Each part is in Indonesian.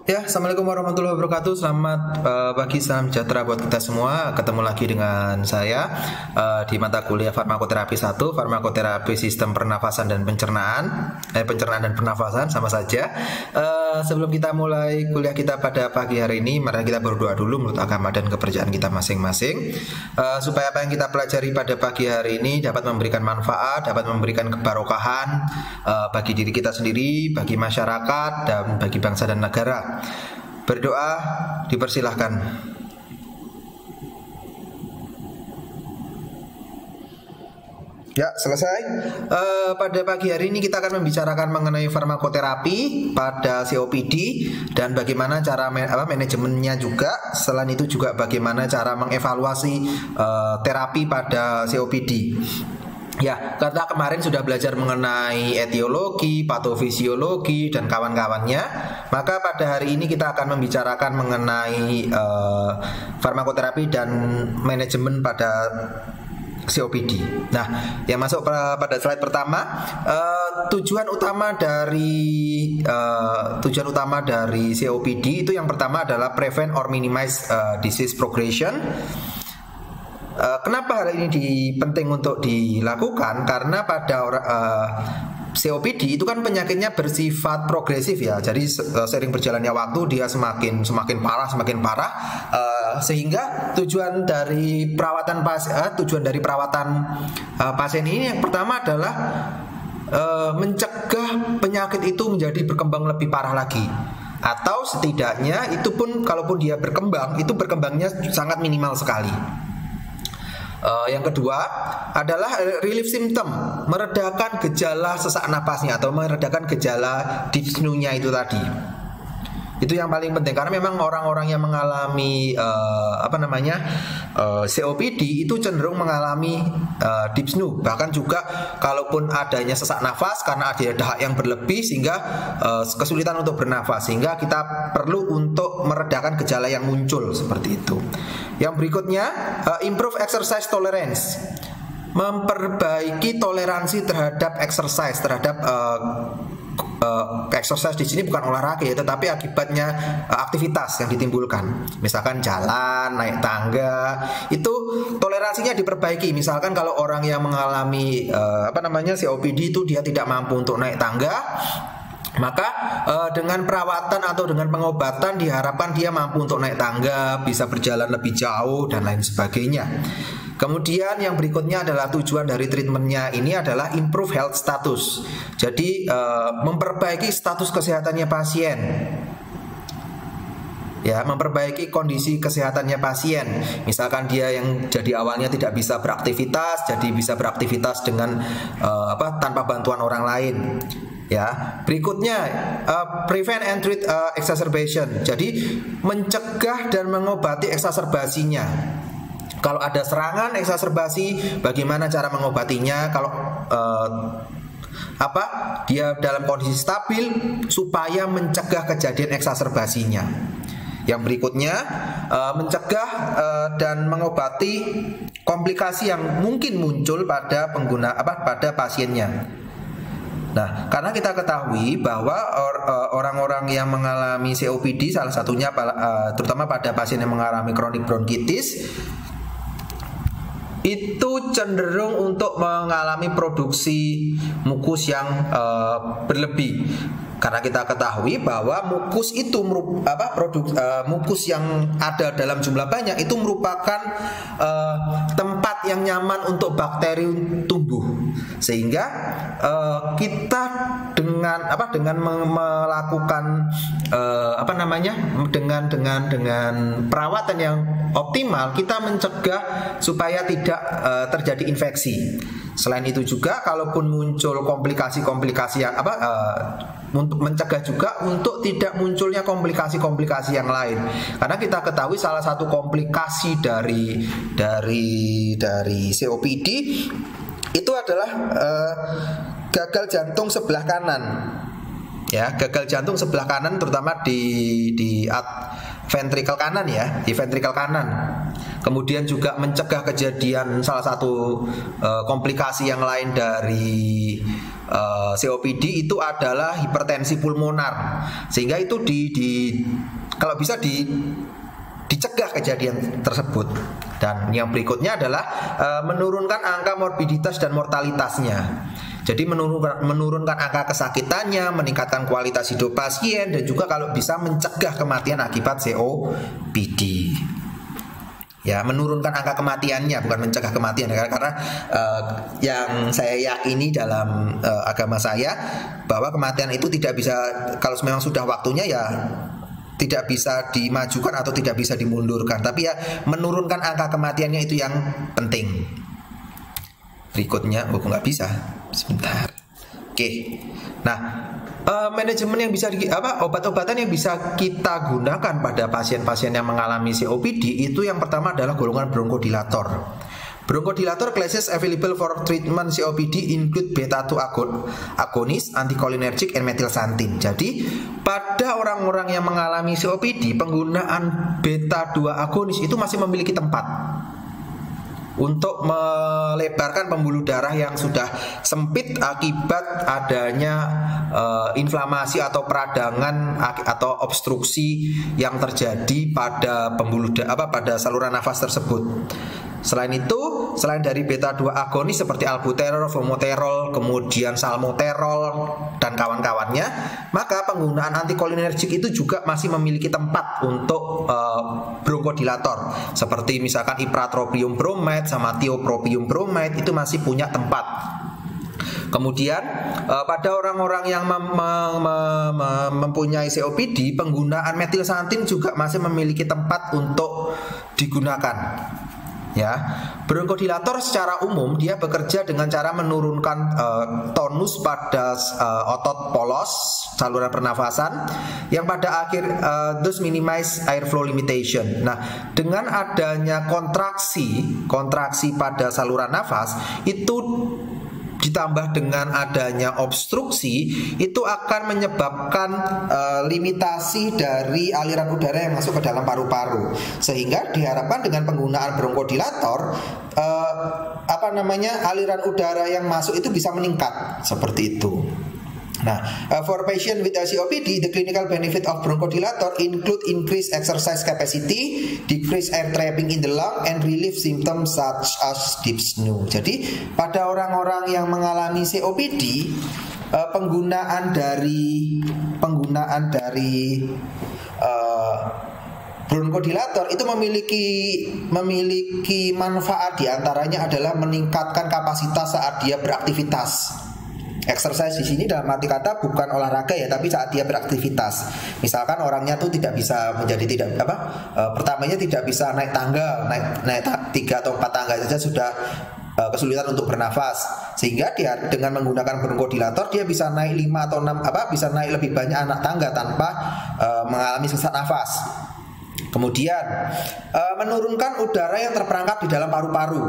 Ya, Assalamualaikum warahmatullahi wabarakatuh. Selamat pagi, salam sejahtera buat kita semua. Ketemu lagi dengan saya di mata kuliah Farmakoterapi 1, Farmakoterapi Sistem Pernafasan dan Pencernaan. Pencernaan dan pernafasan sama saja. Sebelum kita mulai kuliah kita pada pagi hari ini, mari kita berdoa dulu menurut agama dan kepercayaan kita masing-masing, supaya apa yang kita pelajari pada pagi hari ini dapat memberikan manfaat, dapat memberikan kebarokahan bagi diri kita sendiri, bagi masyarakat, dan bagi bangsa dan negara. Berdoa dipersilahkan. Ya, selesai. Pada pagi hari ini kita akan membicarakan mengenai farmakoterapi pada COPD dan bagaimana cara manajemennya juga. Selain itu juga bagaimana cara mengevaluasi terapi pada COPD. Ya, karena kemarin sudah belajar mengenai etiologi, patofisiologi, dan kawan-kawannya, maka pada hari ini kita akan membicarakan mengenai farmakoterapi dan manajemen pada COPD. Nah, yang masuk pada slide pertama, tujuan utama dari COPD itu yang pertama adalah prevent or minimize disease progression. Kenapa hal ini penting untuk dilakukan? Karena pada COPD itu kan penyakitnya bersifat progresif ya. Jadi sering berjalannya waktu dia semakin parah, sehingga tujuan dari perawatan pasien ini yang pertama adalah mencegah penyakit itu menjadi berkembang lebih parah lagi. Atau setidaknya itu pun kalaupun dia berkembang, itu berkembangnya sangat minimal sekali. Yang kedua adalah relief symptom, meredakan gejala sesak napasnya atau meredakan gejala dyspnea itu tadi. Itu yang paling penting karena memang orang-orang yang mengalami COPD itu cenderung mengalami dyspnea. Bahkan juga kalaupun adanya sesak nafas karena ada dahak yang berlebih sehingga kesulitan untuk bernafas, sehingga kita perlu untuk meredakan gejala yang muncul seperti itu. Yang berikutnya improve exercise tolerance, memperbaiki toleransi terhadap exercise, terhadap exercise di sini bukan olahraga ya, tetapi akibatnya aktivitas yang ditimbulkan. Misalkan jalan, naik tangga, itu toleransinya diperbaiki. Misalkan kalau orang yang mengalami COPD itu dia tidak mampu untuk naik tangga, maka dengan perawatan atau dengan pengobatan diharapkan dia mampu untuk naik tangga, bisa berjalan lebih jauh dan lain sebagainya. Kemudian yang berikutnya adalah tujuan dari treatmentnya ini adalah improve health status. Jadi memperbaiki status kesehatannya pasien. Ya, memperbaiki kondisi kesehatannya pasien. Misalkan dia yang jadi awalnya tidak bisa beraktivitas, jadi bisa beraktivitas dengan tanpa bantuan orang lain. Ya, berikutnya prevent and treat exacerbation. Jadi mencegah dan mengobati eksaserbasinya. Kalau ada serangan eksaserbasi, bagaimana cara mengobatinya? Kalau dia dalam kondisi stabil supaya mencegah kejadian eksaserbasinya. Yang berikutnya mencegah dan mengobati komplikasi yang mungkin muncul pada pada pasiennya. Nah, karena kita ketahui bahwa orang-orang yang mengalami COPD salah satunya terutama pada pasien yang mengalami kronik bronkitis itu cenderung untuk mengalami produksi mukus yang berlebih. Karena kita ketahui bahwa mukus itu mukus yang ada dalam jumlah banyak itu merupakan tempat yang nyaman untuk bakteri tumbuh, sehingga kita dengan melakukan dengan perawatan yang optimal kita mencegah supaya tidak terjadi infeksi. Selain itu juga kalaupun muncul komplikasi-komplikasi yang untuk mencegah juga untuk tidak munculnya komplikasi-komplikasi yang lain. Karena kita ketahui salah satu komplikasi dari COPD itu adalah gagal jantung sebelah kanan. Ya, gagal jantung sebelah kanan terutama di ventrikel kanan ya, di ventrikel kanan. Kemudian juga mencegah kejadian salah satu komplikasi yang lain dari COPD itu adalah hipertensi pulmonar, sehingga itu kalau bisa dicegah kejadian tersebut. Dan yang berikutnya adalah menurunkan angka morbiditas dan mortalitasnya. Jadi menurunkan angka kesakitannya, meningkatkan kualitas hidup pasien, dan juga kalau bisa mencegah kematian akibat COPD. Ya, menurunkan angka kematiannya, bukan mencegah kematian, karena yang saya yakini dalam agama saya bahwa kematian itu tidak bisa, kalau memang sudah waktunya ya tidak bisa dimajukan atau tidak bisa dimundurkan, tapi ya menurunkan angka kematiannya itu yang penting. Berikutnya, nggak bisa, sebentar. Oke, nah manajemen yang bisa obat-obatan yang bisa kita gunakan pada pasien-pasien yang mengalami COPD itu yang pertama adalah golongan bronkodilator. Bronchodilator classes available for treatment COPD include beta-2 agonist, anticholinergic, and methylxanthine. Jadi pada orang-orang yang mengalami COPD, penggunaan beta-2 agonis itu masih memiliki tempat untuk melebarkan pembuluh darah yang sudah sempit akibat adanya inflamasi atau peradangan atau obstruksi yang terjadi pada pada saluran nafas tersebut. Selain itu, selain dari beta-2 agonis seperti albuterol, formoterol, kemudian salmoterol dan kawan-kawannya, maka penggunaan anticholinergic itu juga masih memiliki tempat untuk bronkodilator. Seperti misalkan ipratropium bromide sama tiopropium bromide itu masih punya tempat. Kemudian pada orang-orang yang mempunyai COPD, penggunaan methylxanthine juga masih memiliki tempat untuk digunakan. Ya, bronkodilator secara umum dia bekerja dengan cara menurunkan tonus pada otot polos saluran pernafasan yang pada akhir thus minimize airflow limitation. Nah, dengan adanya kontraksi pada saluran nafas itu ditambah dengan adanya obstruksi, itu akan menyebabkan limitasi dari aliran udara yang masuk ke dalam paru-paru, sehingga diharapkan dengan penggunaan bronkodilator aliran udara yang masuk itu bisa meningkat seperti itu. Nah, for patient with COPD, the clinical benefit of bronchodilator include increased exercise capacity, decreased air trapping in the lung, and relief symptoms such as dyspnea. Jadi, pada orang-orang yang mengalami COPD, penggunaan dari bronchodilator itu memiliki manfaat, diantaranya adalah meningkatkan kapasitas saat dia beraktivitas. Exercise di sini dalam arti kata bukan olahraga ya, tapi saat dia beraktivitas. Misalkan orangnya tuh pertamanya tidak bisa naik tangga, naik 3 atau 4 tangga saja sudah kesulitan untuk bernafas, sehingga dia dengan menggunakan bronkodilator dia bisa naik 5 atau 6 bisa naik lebih banyak anak tangga tanpa mengalami sesak nafas. Kemudian menurunkan udara yang terperangkap di dalam paru-paru.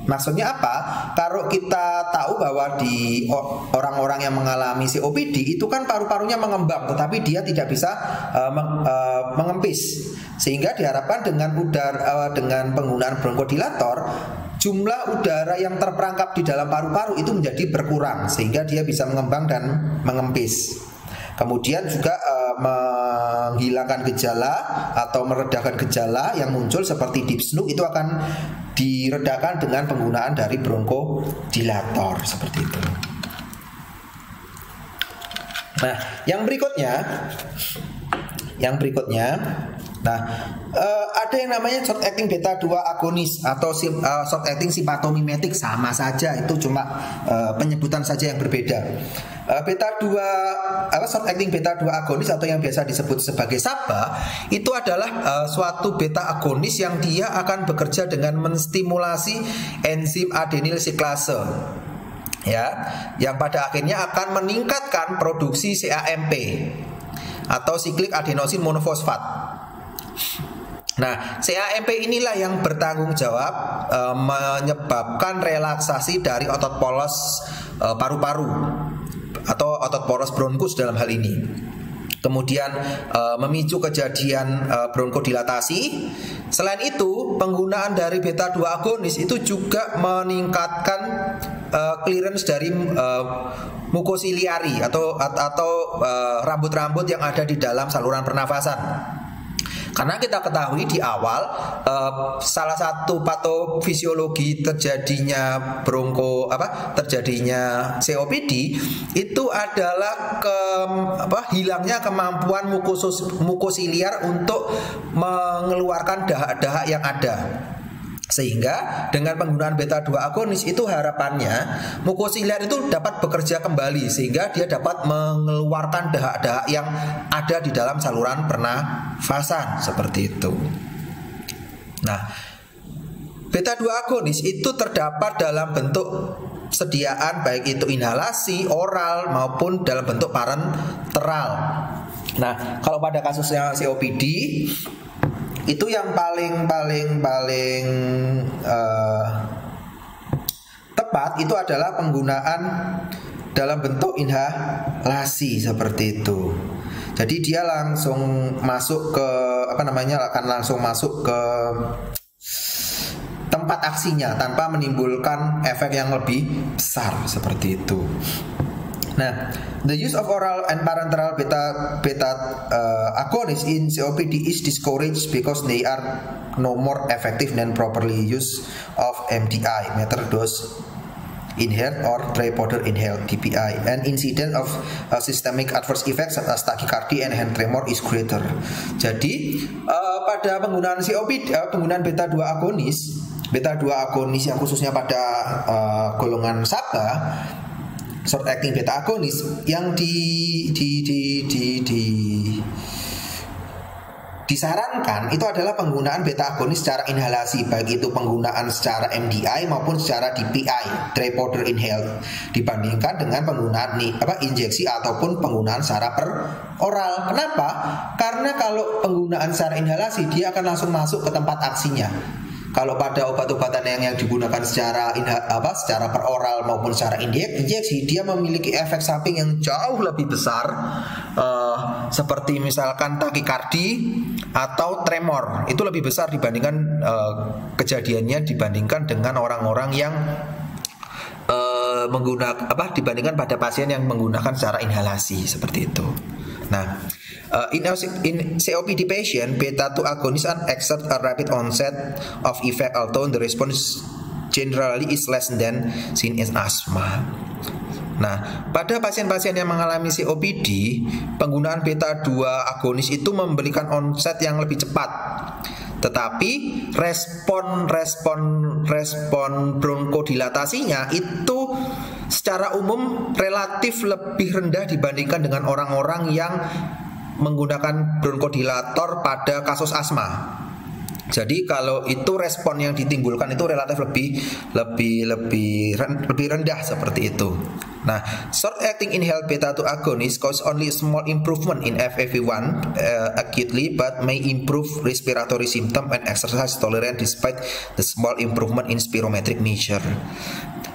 Maksudnya apa? Kalau kita tahu bahwa di orang-orang yang mengalami COPD itu kan paru-parunya mengembang, tetapi dia tidak bisa mengempis. Sehingga diharapkan dengan penggunaan bronkodilator, jumlah udara yang terperangkap di dalam paru-paru itu menjadi berkurang, sehingga dia bisa mengembang dan mengempis. Kemudian juga menghilangkan gejala atau meredakan gejala yang muncul seperti dyspnea itu akan diredakan dengan penggunaan dari bronkodilator seperti itu. Nah, yang berikutnya, ada yang namanya short acting beta-2 agonis atau short acting simpatomimetik, sama saja, itu cuma penyebutan saja yang berbeda. Short acting beta-2 agonis atau yang biasa disebut sebagai SABA itu adalah suatu beta agonis yang dia akan bekerja dengan menstimulasi enzim adenyl siklase, ya, yang pada akhirnya akan meningkatkan produksi CAMP atau cyclic adenosine monofosfat. Nah, CAMP inilah yang bertanggung jawab menyebabkan relaksasi dari otot polos paru-paru atau otot poros bronkus dalam hal ini. Kemudian memicu kejadian bronkodilatasi. Selain itu, penggunaan dari beta-2 agonis itu juga meningkatkan clearance dari mukosiliari atau rambut-rambut yang ada di dalam saluran pernafasan. Karena kita ketahui di awal salah satu patofisiologi terjadinya terjadinya COPD itu adalah hilangnya kemampuan mukosiliar untuk mengeluarkan dahak-dahak yang ada. Sehingga dengan penggunaan beta 2 agonis itu harapannya mukosiliar itu dapat bekerja kembali sehingga dia dapat mengeluarkan dahak-dahak yang ada di dalam saluran pernafasan seperti itu. Nah, beta 2 agonis itu terdapat dalam bentuk sediaan baik itu inhalasi, oral maupun dalam bentuk parenteral. Nah, kalau pada kasusnya COPD itu yang paling tepat itu adalah penggunaan dalam bentuk inhalasi seperti itu. Jadi dia langsung masuk ke akan langsung masuk ke tempat aksinya tanpa menimbulkan efek yang lebih besar seperti itu. Nah, the use of oral and parenteral beta agonist in COPD is discouraged because they are no more effective than properly use of MDI, metered dose inhaled or dry powder inhaled DPI. And incidence of systemic adverse effects such as tachycardia and hand tremor is greater. Jadi pada penggunaan COPD, penggunaan beta 2 agonis yang khususnya pada golongan SABA, short acting beta agonis, yang disarankan itu adalah penggunaan beta agonis secara inhalasi, baik itu penggunaan secara MDI maupun secara DPI, dry powder inhaled, dibandingkan dengan penggunaan injeksi ataupun penggunaan secara oral. Kenapa? Karena kalau penggunaan secara inhalasi dia akan langsung masuk ke tempat aksinya. Kalau pada obat-obatan yang digunakan secara peroral maupun secara injeksi, dia memiliki efek samping yang jauh lebih besar, seperti misalkan takikardi atau tremor. Itu lebih besar dibandingkan kejadiannya dibandingkan dengan orang-orang yang dibandingkan pada pasien yang menggunakan secara inhalasi seperti itu. Nah, in COPD patient, beta 2 agonist exert a rapid onset of effect, although the response generally is less than seen in asthma. Nah, pada pasien-pasien yang mengalami COPD, penggunaan beta 2 agonis itu memberikan onset yang lebih cepat. Tetapi respon bronkodilatasinya itu secara umum relatif lebih rendah dibandingkan dengan orang-orang yang menggunakan bronkodilator pada kasus asma. Jadi kalau itu respon yang ditimbulkan itu relatif lebih rendah seperti itu. Nah, short acting inhaled beta 2 agonist cause only small improvement in FEV1 acutely, but may improve respiratory symptom and exercise tolerance despite the small improvement in spirometric measure.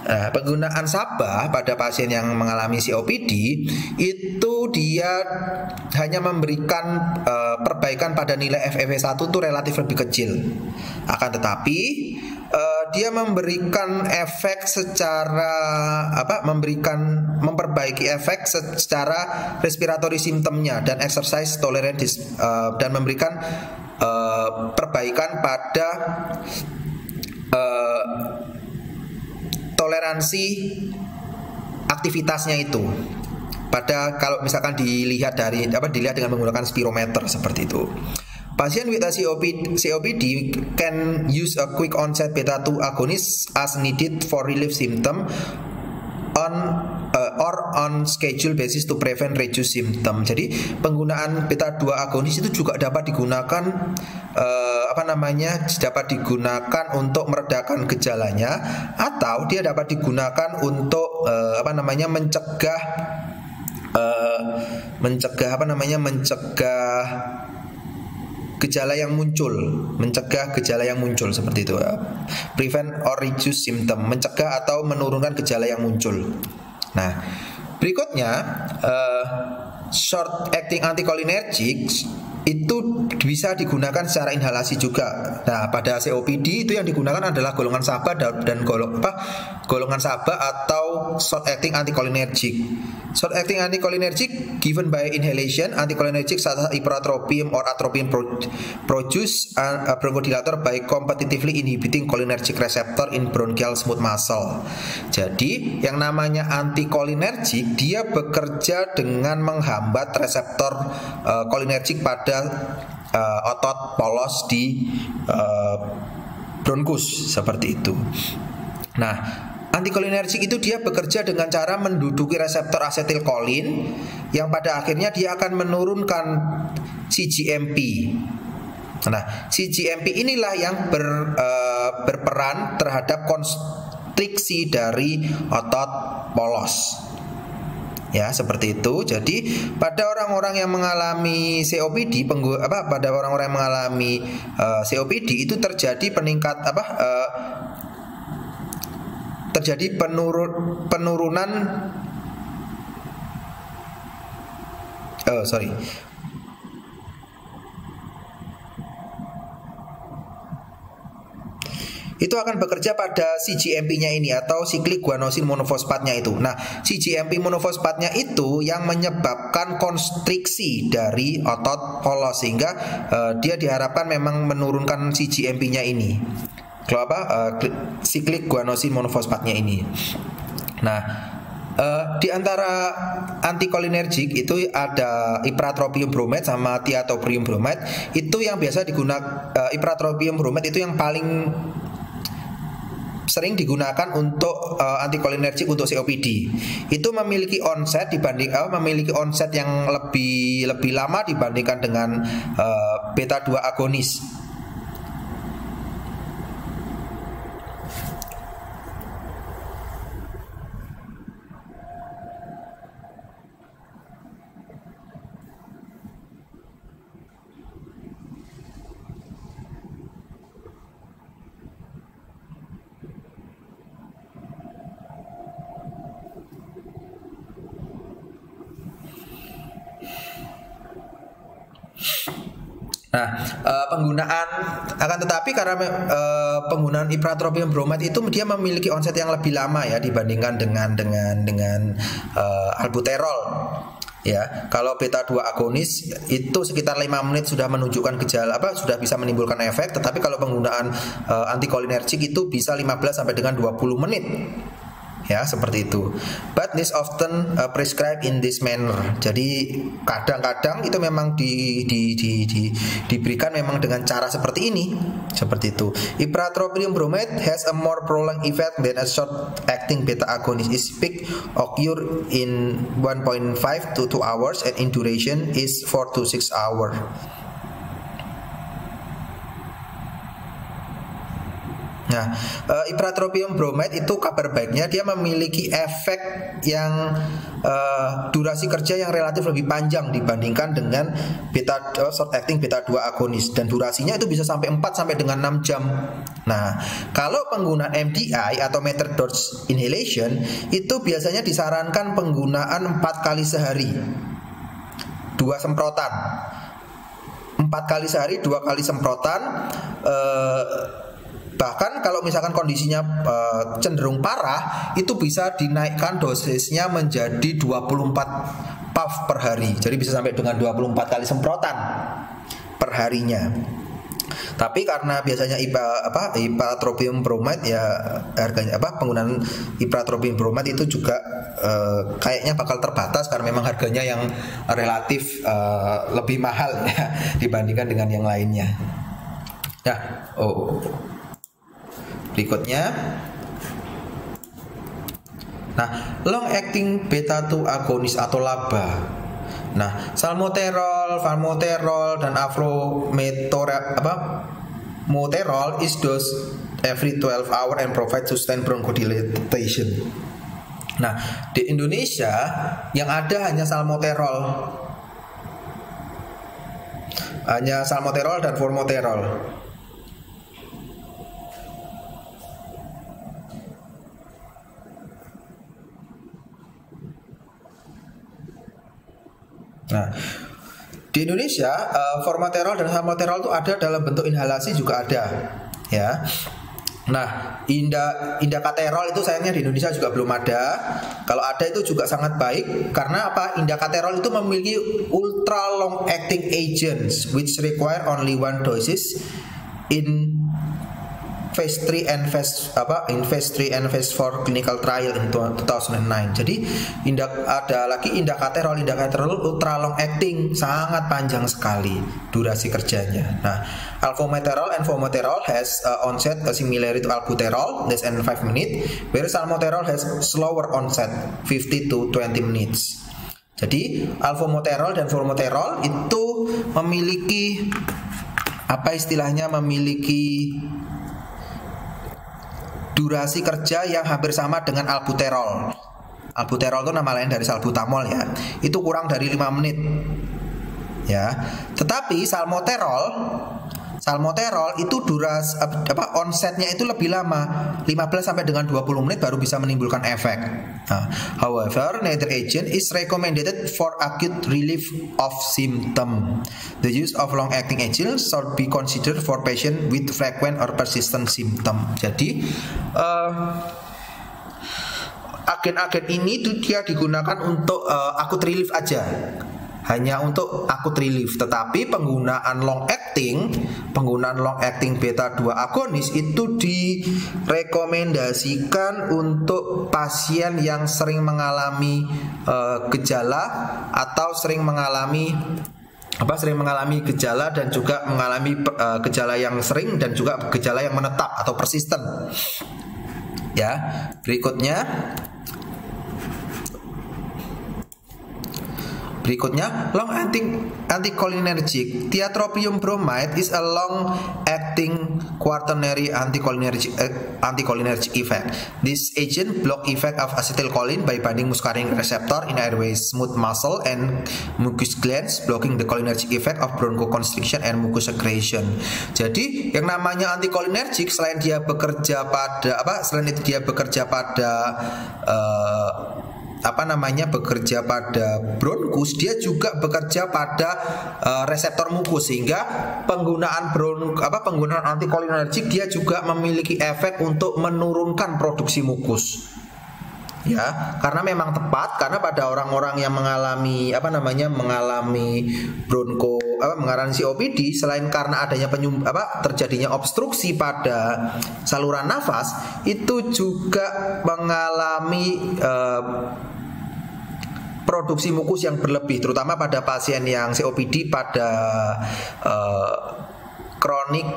Nah, penggunaan SABA pada pasien yang mengalami COPD itu dia hanya memberikan perbaikan pada nilai FEV1 itu relatif lebih kecil. Akan tetapi dia memberikan efek secara memperbaiki efek secara respiratory symptomnya dan exercise tolerance dan memberikan perbaikan pada toleransi aktivitasnya itu. Pada kalau misalkan dilihat dengan menggunakan spirometer seperti itu. Pasien with a COPD can use a quick onset beta 2 agonist as needed for relief symptom on schedule basis to prevent reduce symptom. Jadi penggunaan beta 2 agonis itu juga dapat digunakan dapat digunakan untuk meredakan gejalanya, atau dia dapat digunakan untuk mencegah gejala yang muncul seperti itu. Prevent or reduce symptom, mencegah atau menurunkan gejala yang muncul. Nah, berikutnya short acting anticholinergic itu bisa digunakan secara inhalasi juga. Nah, pada COPD itu yang digunakan adalah golongan SABA dan golongan SABA atau short acting anticholinergic. Short acting anticholinergic given by inhalation, anticholinergic such as ipratropium or atropine produce a bronchodilator by competitively inhibiting cholinergic receptor in bronchial smooth muscle. Jadi, yang namanya anticholinergic dia bekerja dengan menghambat reseptor cholinergic pada otot polos di bronkus seperti itu. Nah, anticholinergic itu dia bekerja dengan cara menduduki reseptor asetilkolin yang pada akhirnya dia akan menurunkan CGMP. Nah, CGMP inilah yang berperan terhadap konstriksi dari otot polos. Ya, seperti itu. Jadi pada orang-orang yang mengalami COPD, pada orang-orang yang mengalami COPD itu terjadi terjadi penurunan itu akan bekerja pada CGMP-nya ini atau siklik guanosin monofosfatnya itu. Nah, CGMP monofosfatnya itu yang menyebabkan konstriksi dari otot polos sehingga dia diharapkan memang menurunkan CGMP-nya ini. Kalau siklik guanosin monofosfatnya ini. Nah, di antara anticholinergic itu ada ipratropium bromide sama thiatobrium bromide. Itu yang biasa digunakan, ipratropium bromide itu yang paling sering digunakan untuk anticholinergic untuk COPD. Itu memiliki onset yang lebih lama dibandingkan dengan beta 2 agonis. Nah, penggunaan ipratropium bromide itu dia memiliki onset yang lebih lama ya dibandingkan dengan albuterol. Ya, kalau beta 2 agonis itu sekitar 5 menit sudah menunjukkan gejala sudah bisa menimbulkan efek, tetapi kalau penggunaan anticholinergic itu bisa 15 sampai dengan 20 menit. Ya, seperti itu. But this often prescribed in this manner. Jadi kadang-kadang itu memang diberikan memang dengan cara seperti ini. Seperti itu. Ipratropium bromide has a more prolonged effect than a short acting beta agonist. Its peak occur in 1.5 to 2 hours and in duration is 4 to 6 hours. Nah, ipratropium bromide itu kabar baiknya dia memiliki efek yang durasi kerja yang relatif lebih panjang dibandingkan dengan short acting beta 2 agonis dan durasinya itu bisa sampai 4 sampai dengan 6 jam. Nah, kalau penggunaan MDI atau metered dose inhalation itu biasanya disarankan penggunaan 4 kali sehari. 2 semprotan. 4 kali sehari 2 kali semprotan. Bahkan kalau misalkan kondisinya cenderung parah, itu bisa dinaikkan dosisnya menjadi 24 puff per hari. Jadi bisa sampai dengan 24 kali semprotan per harinya. Tapi karena biasanya ipratropium bromide ya harganya penggunaan ipratropium bromide itu juga kayaknya bakal terbatas karena memang harganya yang relatif lebih mahal ya dibandingkan dengan yang lainnya. Nah, berikutnya, nah, long acting beta 2 agonis atau LABA. Nah, salmeterol, formoterol dan moterol is dosed every 12 hours and provide sustained bronchodilation. Nah, di Indonesia yang ada hanya salmeterol. Hanya salmeterol dan formoterol. Nah, Di Indonesia formoterol dan salmoterol itu ada dalam bentuk inhalasi juga ada, ya. Nah, indakaterol itu sayangnya di Indonesia juga belum ada. Kalau ada itu juga sangat baik. Karena apa? Indakaterol itu memiliki ultra long acting agents which require only one doses in phase 3 and phase 3 and phase 4 clinical trial in 2009. Jadi ada lagi indakaterol ultra long acting, sangat panjang sekali durasi kerjanya. Nah, alfometerol and formoterol has onset similar to albuterol, less than 5 minutes, whereas salmoterol has slower onset, 50 to 20 minutes. Jadi alfometerol dan formoterol itu memiliki memiliki durasi kerja yang hampir sama dengan albuterol. Albuterol itu nama lain dari salbutamol ya. Itu kurang dari 5 menit. Ya. Tetapi salmoterol itu durasi onsetnya itu lebih lama, 15 sampai dengan 20 menit baru bisa menimbulkan efek. Nah, however, neither agent is recommended for acute relief of symptom. The use of long acting agents should be considered for patient with frequent or persistent symptom. Jadi agen-agen ini dia digunakan untuk acute relief aja. Hanya untuk acute relief, tetapi penggunaan long acting beta 2 agonis itu direkomendasikan untuk pasien yang sering mengalami gejala atau sering mengalami gejala dan juga mengalami gejala yang sering dan juga gejala yang menetap atau persisten. Ya, Berikutnya, long acting anticholinergic. Tiotropium bromide is a long acting quaternary anticholinergic effect. This agent block effect of acetylcholine by binding muscarinic receptor in airways, smooth muscle and mucous glands, blocking the cholinergic effect of bronchoconstriction and mucus secretion. Jadi, yang namanya anticholinergic selain itu dia bekerja pada bronkus, dia juga bekerja pada reseptor mukus, sehingga penggunaan anticholinergic dia juga memiliki efek untuk menurunkan produksi mukus. Ya, karena memang tepat, karena pada orang-orang yang mengalami mengalami COPD, selain karena adanya terjadinya obstruksi pada saluran nafas, itu juga mengalami produksi mukus yang berlebih, terutama pada pasien yang COPD pada kronik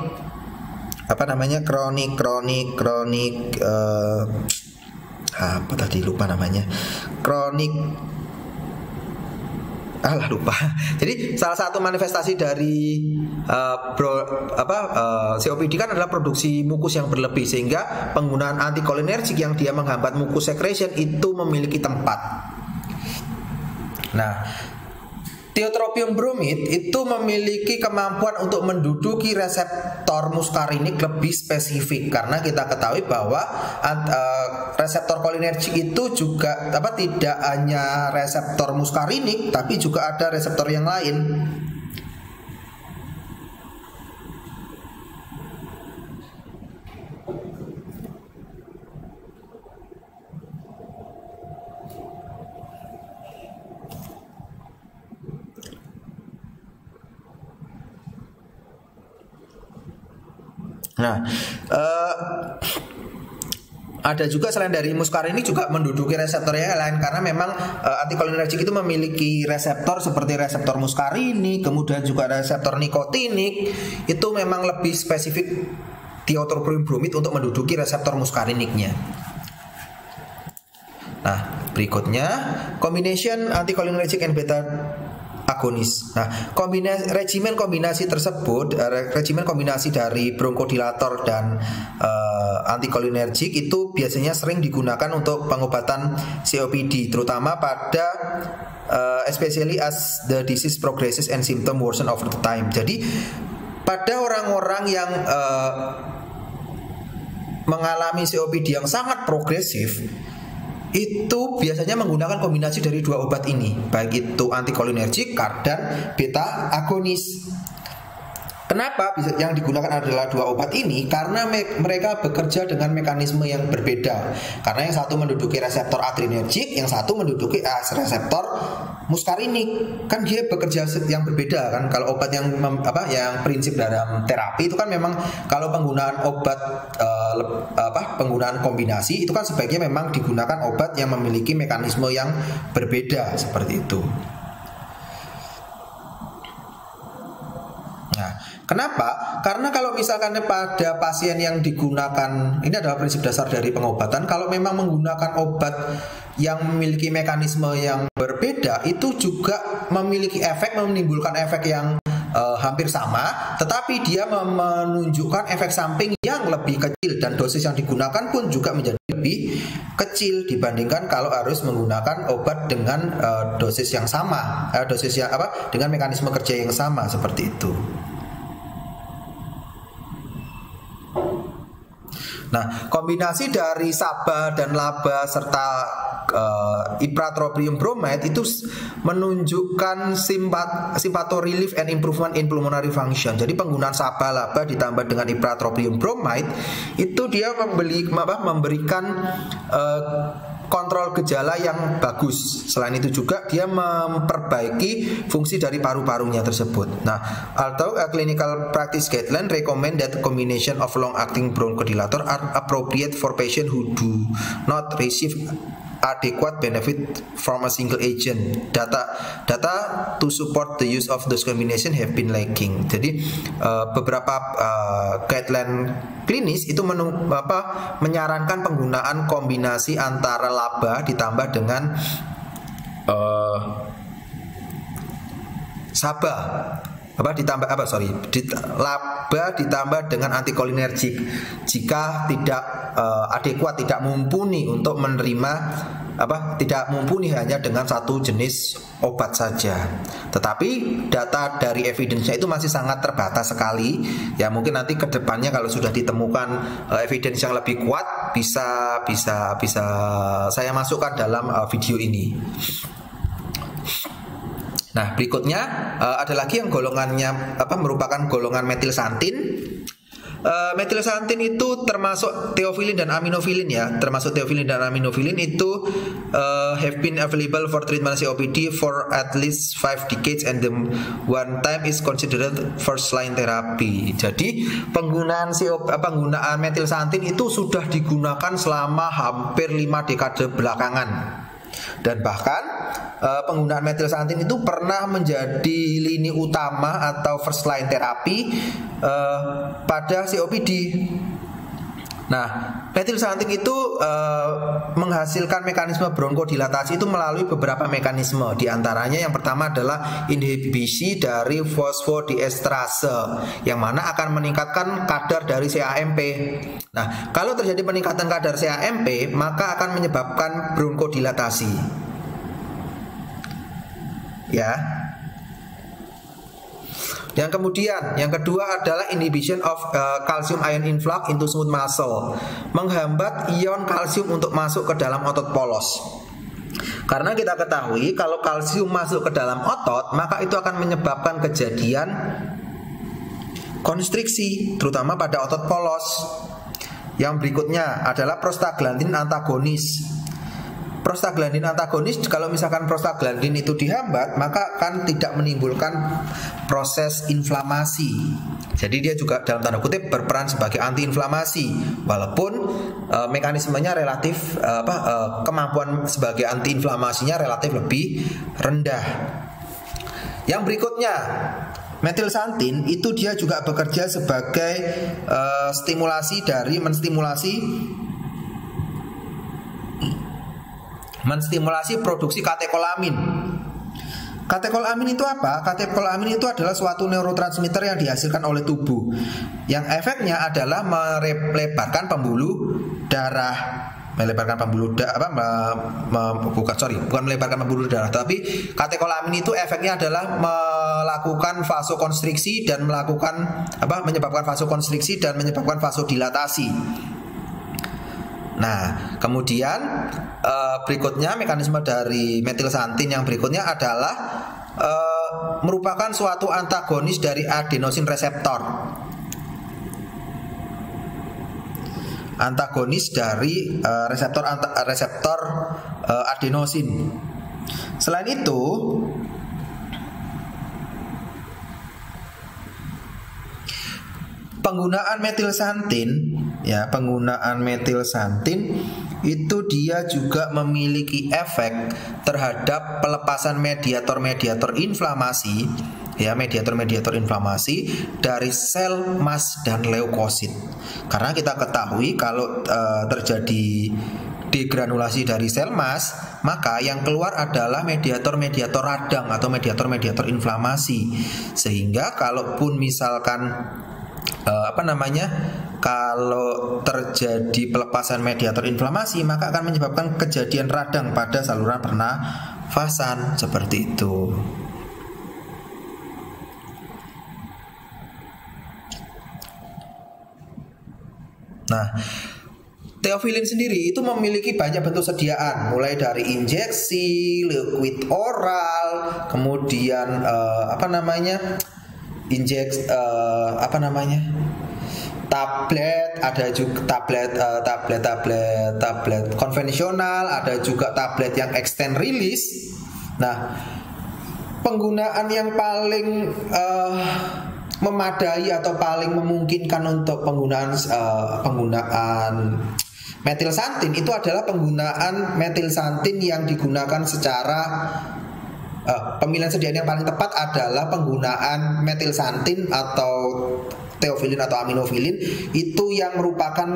lupa. Jadi salah satu manifestasi dari COPD kan adalah produksi mukus yang berlebih, sehingga penggunaan anticholinergic yang dia menghambat mucus secretion itu memiliki tempat. Nah, tiotropium bromide itu memiliki kemampuan untuk menduduki reseptor muskarinik lebih spesifik, karena kita ketahui bahwa reseptor cholinergic itu juga tidak hanya reseptor muskarinik, tapi juga ada reseptor yang lain. Nah, ada juga selain dari muskarinik juga menduduki reseptor yang lain, karena memang anticholinergic itu memiliki reseptor seperti reseptor muskarinik, kemudian juga reseptor nikotinik. Itu memang lebih spesifik tiotropium bromide untuk menduduki reseptor muskariniknya. Nah, berikutnya combination anticholinergic and beta agonis. Nah, regimen kombinasi tersebut, regimen kombinasi dari bronchodilator dan anticholinergic itu biasanya sering digunakan untuk pengobatan COPD, terutama pada especially as the disease progresses and symptom worsen over the time. Jadi pada orang-orang yang mengalami COPD yang sangat progresif, itu biasanya menggunakan kombinasi dari dua obat ini, baik itu antikolinergik dan beta agonis. Kenapa bisa yang digunakan adalah dua obat ini? Karena mereka bekerja dengan mekanisme yang berbeda. Karena yang satu menduduki reseptor adrenergik, yang satu menduduki reseptor muskarinik. Kan dia bekerja yang berbeda kan. Kalau obat yang yang prinsip dalam terapi itu kan memang kalau penggunaan obat penggunaan kombinasi itu kan sebaiknya memang digunakan obat yang memiliki mekanisme yang berbeda seperti itu. Nah, kenapa? Karena kalau misalkan pada pasien yang digunakan, ini adalah prinsip dasar dari pengobatan. Kalau memang menggunakan obat yang memiliki mekanisme yang berbeda, itu juga memiliki menimbulkan efek yang hampir sama, tetapi dia menunjukkan efek samping yang lebih kecil dan dosis yang digunakan pun juga menjadi lebih kecil dibandingkan kalau harus menggunakan obat dengan dosis yang sama, dengan mekanisme kerja yang sama seperti itu. Nah, kombinasi dari SABA dan LABA serta ipratropium bromide itu menunjukkan sympatho-relief and improvement in pulmonary function. Jadi penggunaan SABA LABA ditambah dengan ipratropium bromide itu dia memberikan kontrol gejala yang bagus. Selain itu juga dia memperbaiki fungsi dari paru-parunya tersebut. Nah, although a clinical practice guideline recommend that combination of long-acting bronchodilator are appropriate for patients who do not receive adequate benefit from a single agent. Data to support the use of those combination have been lacking. Jadi beberapa guideline klinis itu menyarankan penggunaan kombinasi antara LABA ditambah dengan SABA. LABA ditambah dengan antikolinergik jika tidak adekuat, tidak mumpuni untuk menerima tidak mumpuni hanya dengan satu jenis obat saja. Tetapi data dari evidence-nya itu masih sangat terbatas sekali. Ya mungkin nanti ke depannya kalau sudah ditemukan evidence yang lebih kuat bisa saya masukkan dalam video ini. Nah, berikutnya ada lagi yang golongannya merupakan golongan metilsantin. Metilsantin itu termasuk theophylline dan aminofilin ya. Termasuk theophylline dan aminofilin itu have been available for treatment COPD for at least 5 decades and the one time is considered first line therapy. Jadi penggunaan metilsantin itu sudah digunakan selama hampir 5 dekade belakangan. Dan bahkan penggunaan metilsantin itu pernah menjadi lini utama atau first line terapi pada COPD. Nah, metilsantin itu menghasilkan mekanisme bronkodilatasi itu melalui beberapa mekanisme. Di antaranya yang pertama adalah inhibisi dari fosfodiesterase yang mana akan meningkatkan kadar dari CAMP. Nah, kalau terjadi peningkatan kadar CAMP, maka akan menyebabkan bronkodilatasi. Ya. Yang kemudian, yang kedua adalah inhibition of calcium ion influx into smooth muscle, menghambat ion kalsium untuk masuk ke dalam otot polos. Karena kita ketahui kalau kalsium masuk ke dalam otot, maka itu akan menyebabkan kejadian konstriksi, terutama pada otot polos. Yang berikutnya adalah prostaglandin antagonis. Prostaglandin antagonis, kalau misalkan prostaglandin itu dihambat, maka akan tidak menimbulkan proses inflamasi. Jadi dia juga dalam tanda kutip berperan sebagai antiinflamasi, walaupun mekanismenya relatif kemampuan sebagai antiinflamasinya relatif lebih rendah. Yang berikutnya, metilsantin itu dia juga bekerja sebagai menstimulasi produksi katekolamin. Katekolamin itu apa? Katekolamin itu adalah suatu neurotransmitter yang dihasilkan oleh tubuh, yang efeknya adalah melebarkan pembuluh darah. Bukan melebarkan pembuluh darah, tapi katekolamin itu efeknya adalah melakukan vasokonstriksi dan menyebabkan vasokonstriksi dan menyebabkan vasodilatasi. Nah, kemudian berikutnya mekanisme dari metilsantin yang berikutnya adalah merupakan suatu antagonis dari adenosin reseptor. Antagonis dari reseptor adenosin. Selain itu, penggunaan metilsantin itu dia juga memiliki efek terhadap pelepasan mediator-mediator inflamasi, mediator-mediator inflamasi dari sel mas dan leukosit. Karena kita ketahui kalau terjadi degranulasi dari sel mas, maka yang keluar adalah mediator-mediator radang atau mediator-mediator inflamasi. Sehingga kalaupun misalkan kalau terjadi pelepasan mediator inflamasi, maka akan menyebabkan kejadian radang pada saluran pernafasan seperti itu. Nah, teofilin sendiri itu memiliki banyak bentuk sediaan, mulai dari injeksi, liquid oral, kemudian tablet, ada juga tablet konvensional, ada juga tablet yang extend release. Nah, penggunaan yang paling memadai atau paling memungkinkan untuk penggunaan metilsantin itu adalah penggunaan metilsantin yang digunakan secara pemilihan sediaan yang paling tepat adalah penggunaan metilsantin atau teofilin atau aminofilin itu yang merupakan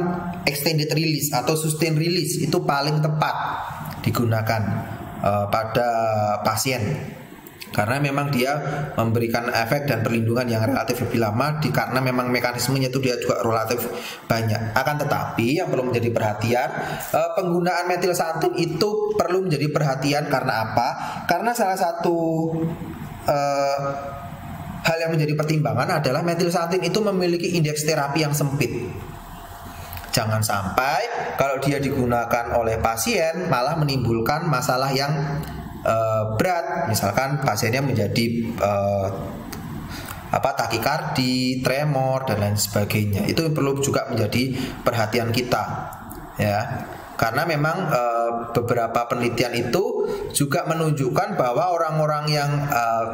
extended release atau sustain release, itu paling tepat digunakan pada pasien karena memang dia memberikan efek dan perlindungan yang relatif lebih lama karena memang mekanismenya itu dia juga relatif banyak. Akan tetapi yang perlu menjadi perhatian, penggunaan metilsantin itu perlu menjadi perhatian karena apa? Karena salah satu hal yang menjadi pertimbangan adalah metilsantin itu memiliki indeks terapi yang sempit. Jangan sampai kalau dia digunakan oleh pasien malah menimbulkan masalah yang berat, misalkan pasiennya menjadi takikardi, tremor dan lain sebagainya. Itu perlu juga menjadi perhatian kita, ya. Karena memang beberapa penelitian itu juga menunjukkan bahwa orang-orang yang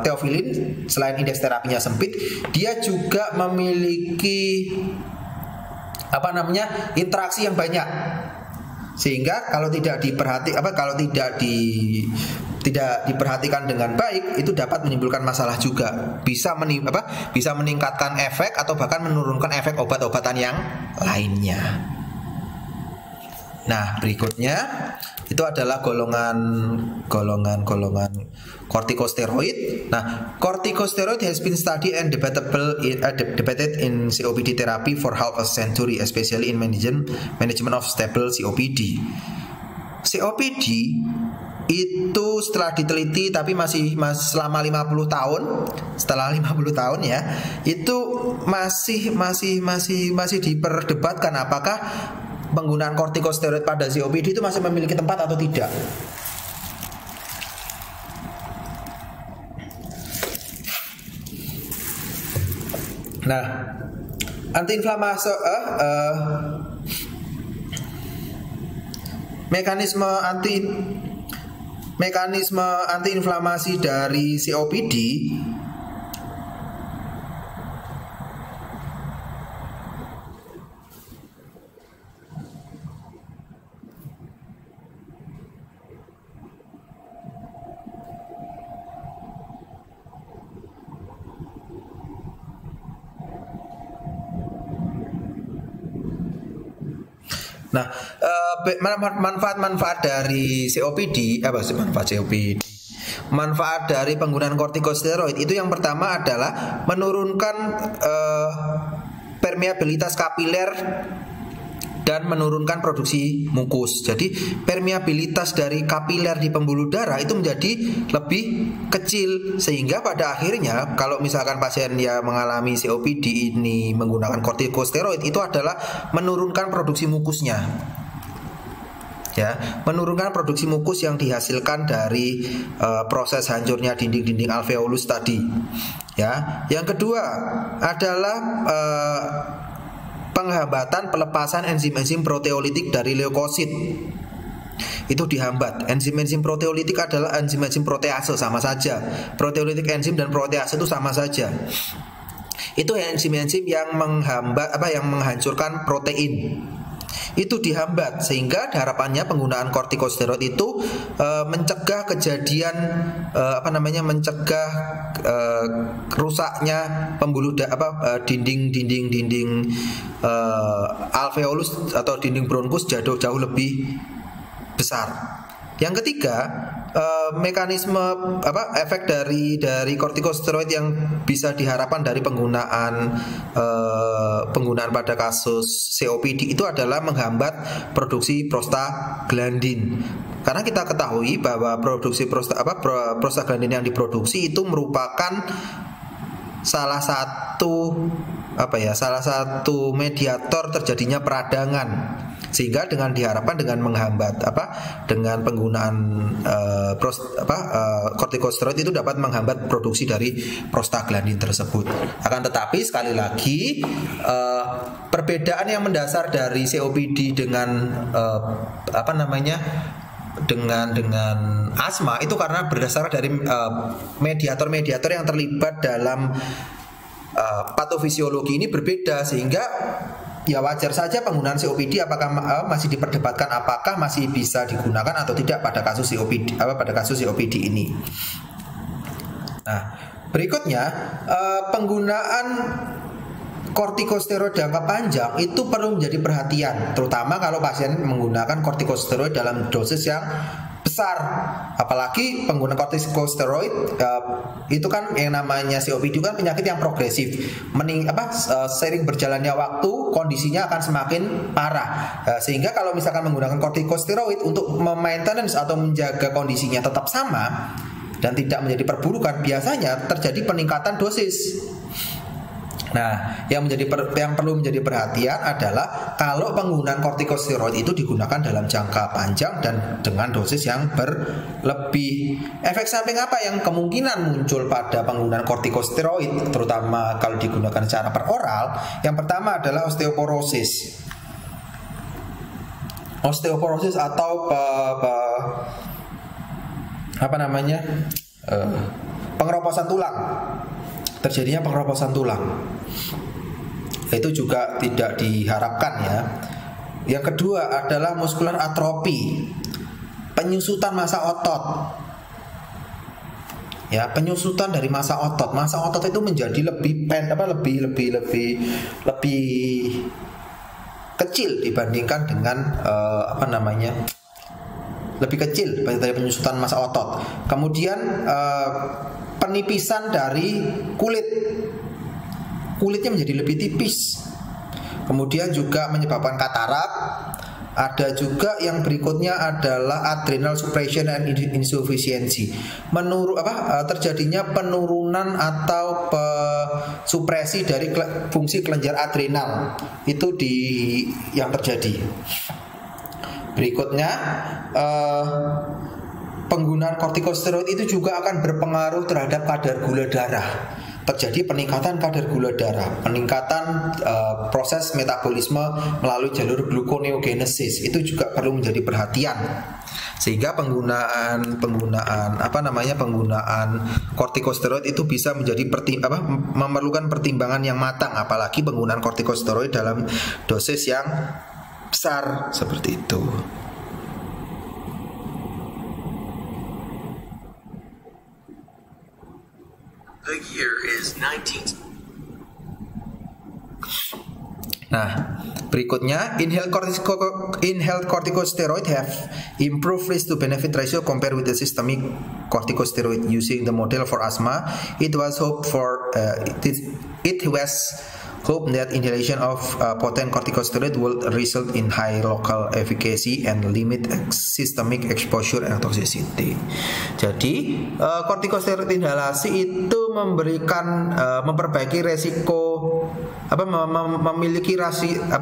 teofilin selain indeks terapinya sempit, dia juga memiliki interaksi yang banyak. Sehingga kalau tidak diperhatikan dengan baik, itu dapat menimbulkan masalah juga. Bisa meningkatkan efek atau bahkan menurunkan efek obat-obatan yang lainnya. Nah, berikutnya itu adalah golongan kortikosteroid. Nah, kortikosteroid has been studied and debated in COPD therapy for half a century, especially in management of stable COPD. COPD itu setelah diteliti tapi masih selama 50 tahun, setelah 50 tahun ya, itu masih diperdebatkan apakah penggunaan kortikosteroid pada COPD itu masih memiliki tempat atau tidak. Nah, mekanisme antiinflamasi dari COPD manfaat-manfaat dari COPD, manfaat dari penggunaan kortikosteroid itu yang pertama adalah menurunkan permeabilitas kapiler dan menurunkan produksi mukus. Jadi permeabilitas dari kapiler di pembuluh darah itu menjadi lebih kecil, sehingga pada akhirnya kalau misalkan pasien yang mengalami COPD ini menggunakan kortikosteroid, itu adalah menurunkan produksi mukusnya. ya, menurunkan produksi mukus yang dihasilkan dari proses hancurnya dinding-dinding alveolus tadi. Ya, yang kedua adalah penghambatan pelepasan enzim-enzim proteolitik dari leukosit. Itu dihambat. Enzim-enzim proteolitik adalah enzim-enzim protease, sama saja. Proteolitik enzim dan protease itu sama saja. Itu enzim-enzim yang menghambat yang menghancurkan protein. Itu dihambat, sehingga harapannya penggunaan kortikosteroid itu mencegah kejadian mencegah rusaknya pembuluh dinding alveolus atau dinding bronkus jauh lebih besar. Yang ketiga, mekanisme efek dari kortikosteroid yang bisa diharapkan dari penggunaan pada kasus COPD itu adalah menghambat produksi prostaglandin. Karena kita ketahui bahwa produksi prostaglandin yang diproduksi itu merupakan salah satu mediator terjadinya peradangan. Sehingga dengan diharapkan dengan menghambat dengan penggunaan kortikosteroid itu dapat menghambat produksi dari prostaglandin tersebut. Akan tetapi sekali lagi perbedaan yang mendasar dari COPD dengan dengan asma itu karena berdasar dari mediator-mediator yang terlibat dalam patofisiologi ini berbeda, sehingga ya wajar saja penggunaan COPD apakah masih diperdebatkan apakah masih bisa digunakan atau tidak pada kasus COPD ini. Nah, berikutnya penggunaan kortikosteroid jangka panjang itu perlu menjadi perhatian, terutama kalau pasien menggunakan kortikosteroid dalam dosis yang besar. Apalagi penggunaan kortikosteroid itu kan yang namanya COPD kan penyakit yang progresif. Seiring berjalannya waktu kondisinya akan semakin parah. Sehingga kalau misalkan menggunakan kortikosteroid untuk maintenance atau menjaga kondisinya tetap sama dan tidak menjadi perburukan, biasanya terjadi peningkatan dosis. Nah, yang perlu menjadi perhatian adalah kalau penggunaan kortikosteroid itu digunakan dalam jangka panjang dan dengan dosis yang berlebih. Efek samping apa yang kemungkinan muncul pada penggunaan kortikosteroid, terutama kalau digunakan secara peroral? Yang pertama adalah osteoporosis. Osteoporosis atau pengeroposan tulang. Terjadinya pengeroposan tulang. Itu juga tidak diharapkan ya. Yang kedua adalah muskular atrofi, penyusutan massa otot. Ya, penyusutan dari massa otot. Massa otot itu menjadi lebih kecil dibandingkan dengan lebih kecil dari penyusutan massa otot. Kemudian penipisan dari kulitnya menjadi lebih tipis. Kemudian juga menyebabkan katarak. Ada juga yang berikutnya adalah adrenal suppression and insufficiency. Terjadinya penurunan atau supresi dari fungsi kelenjar adrenal. Itu yang terjadi. Berikutnya penggunaan kortikosteroid itu juga akan berpengaruh terhadap kadar gula darah. Terjadi peningkatan kadar gula darah, peningkatan proses metabolisme melalui jalur gluconeogenesis. Itu juga perlu menjadi perhatian. Sehingga penggunaan kortikosteroid itu bisa menjadi memerlukan pertimbangan yang matang, apalagi penggunaan kortikosteroid dalam dosis yang besar seperti itu. The year is 19. Nah, berikutnya inhaled corticosteroid have improved risk to benefit ratio compared with the systemic corticosteroid using the model for asthma. It was hoped that inhalation of potent corticosteroid will result in high local efficacy and limit systemic exposure and toxicity. Jadi kortikosteroid inhalasi itu memperbaiki resiko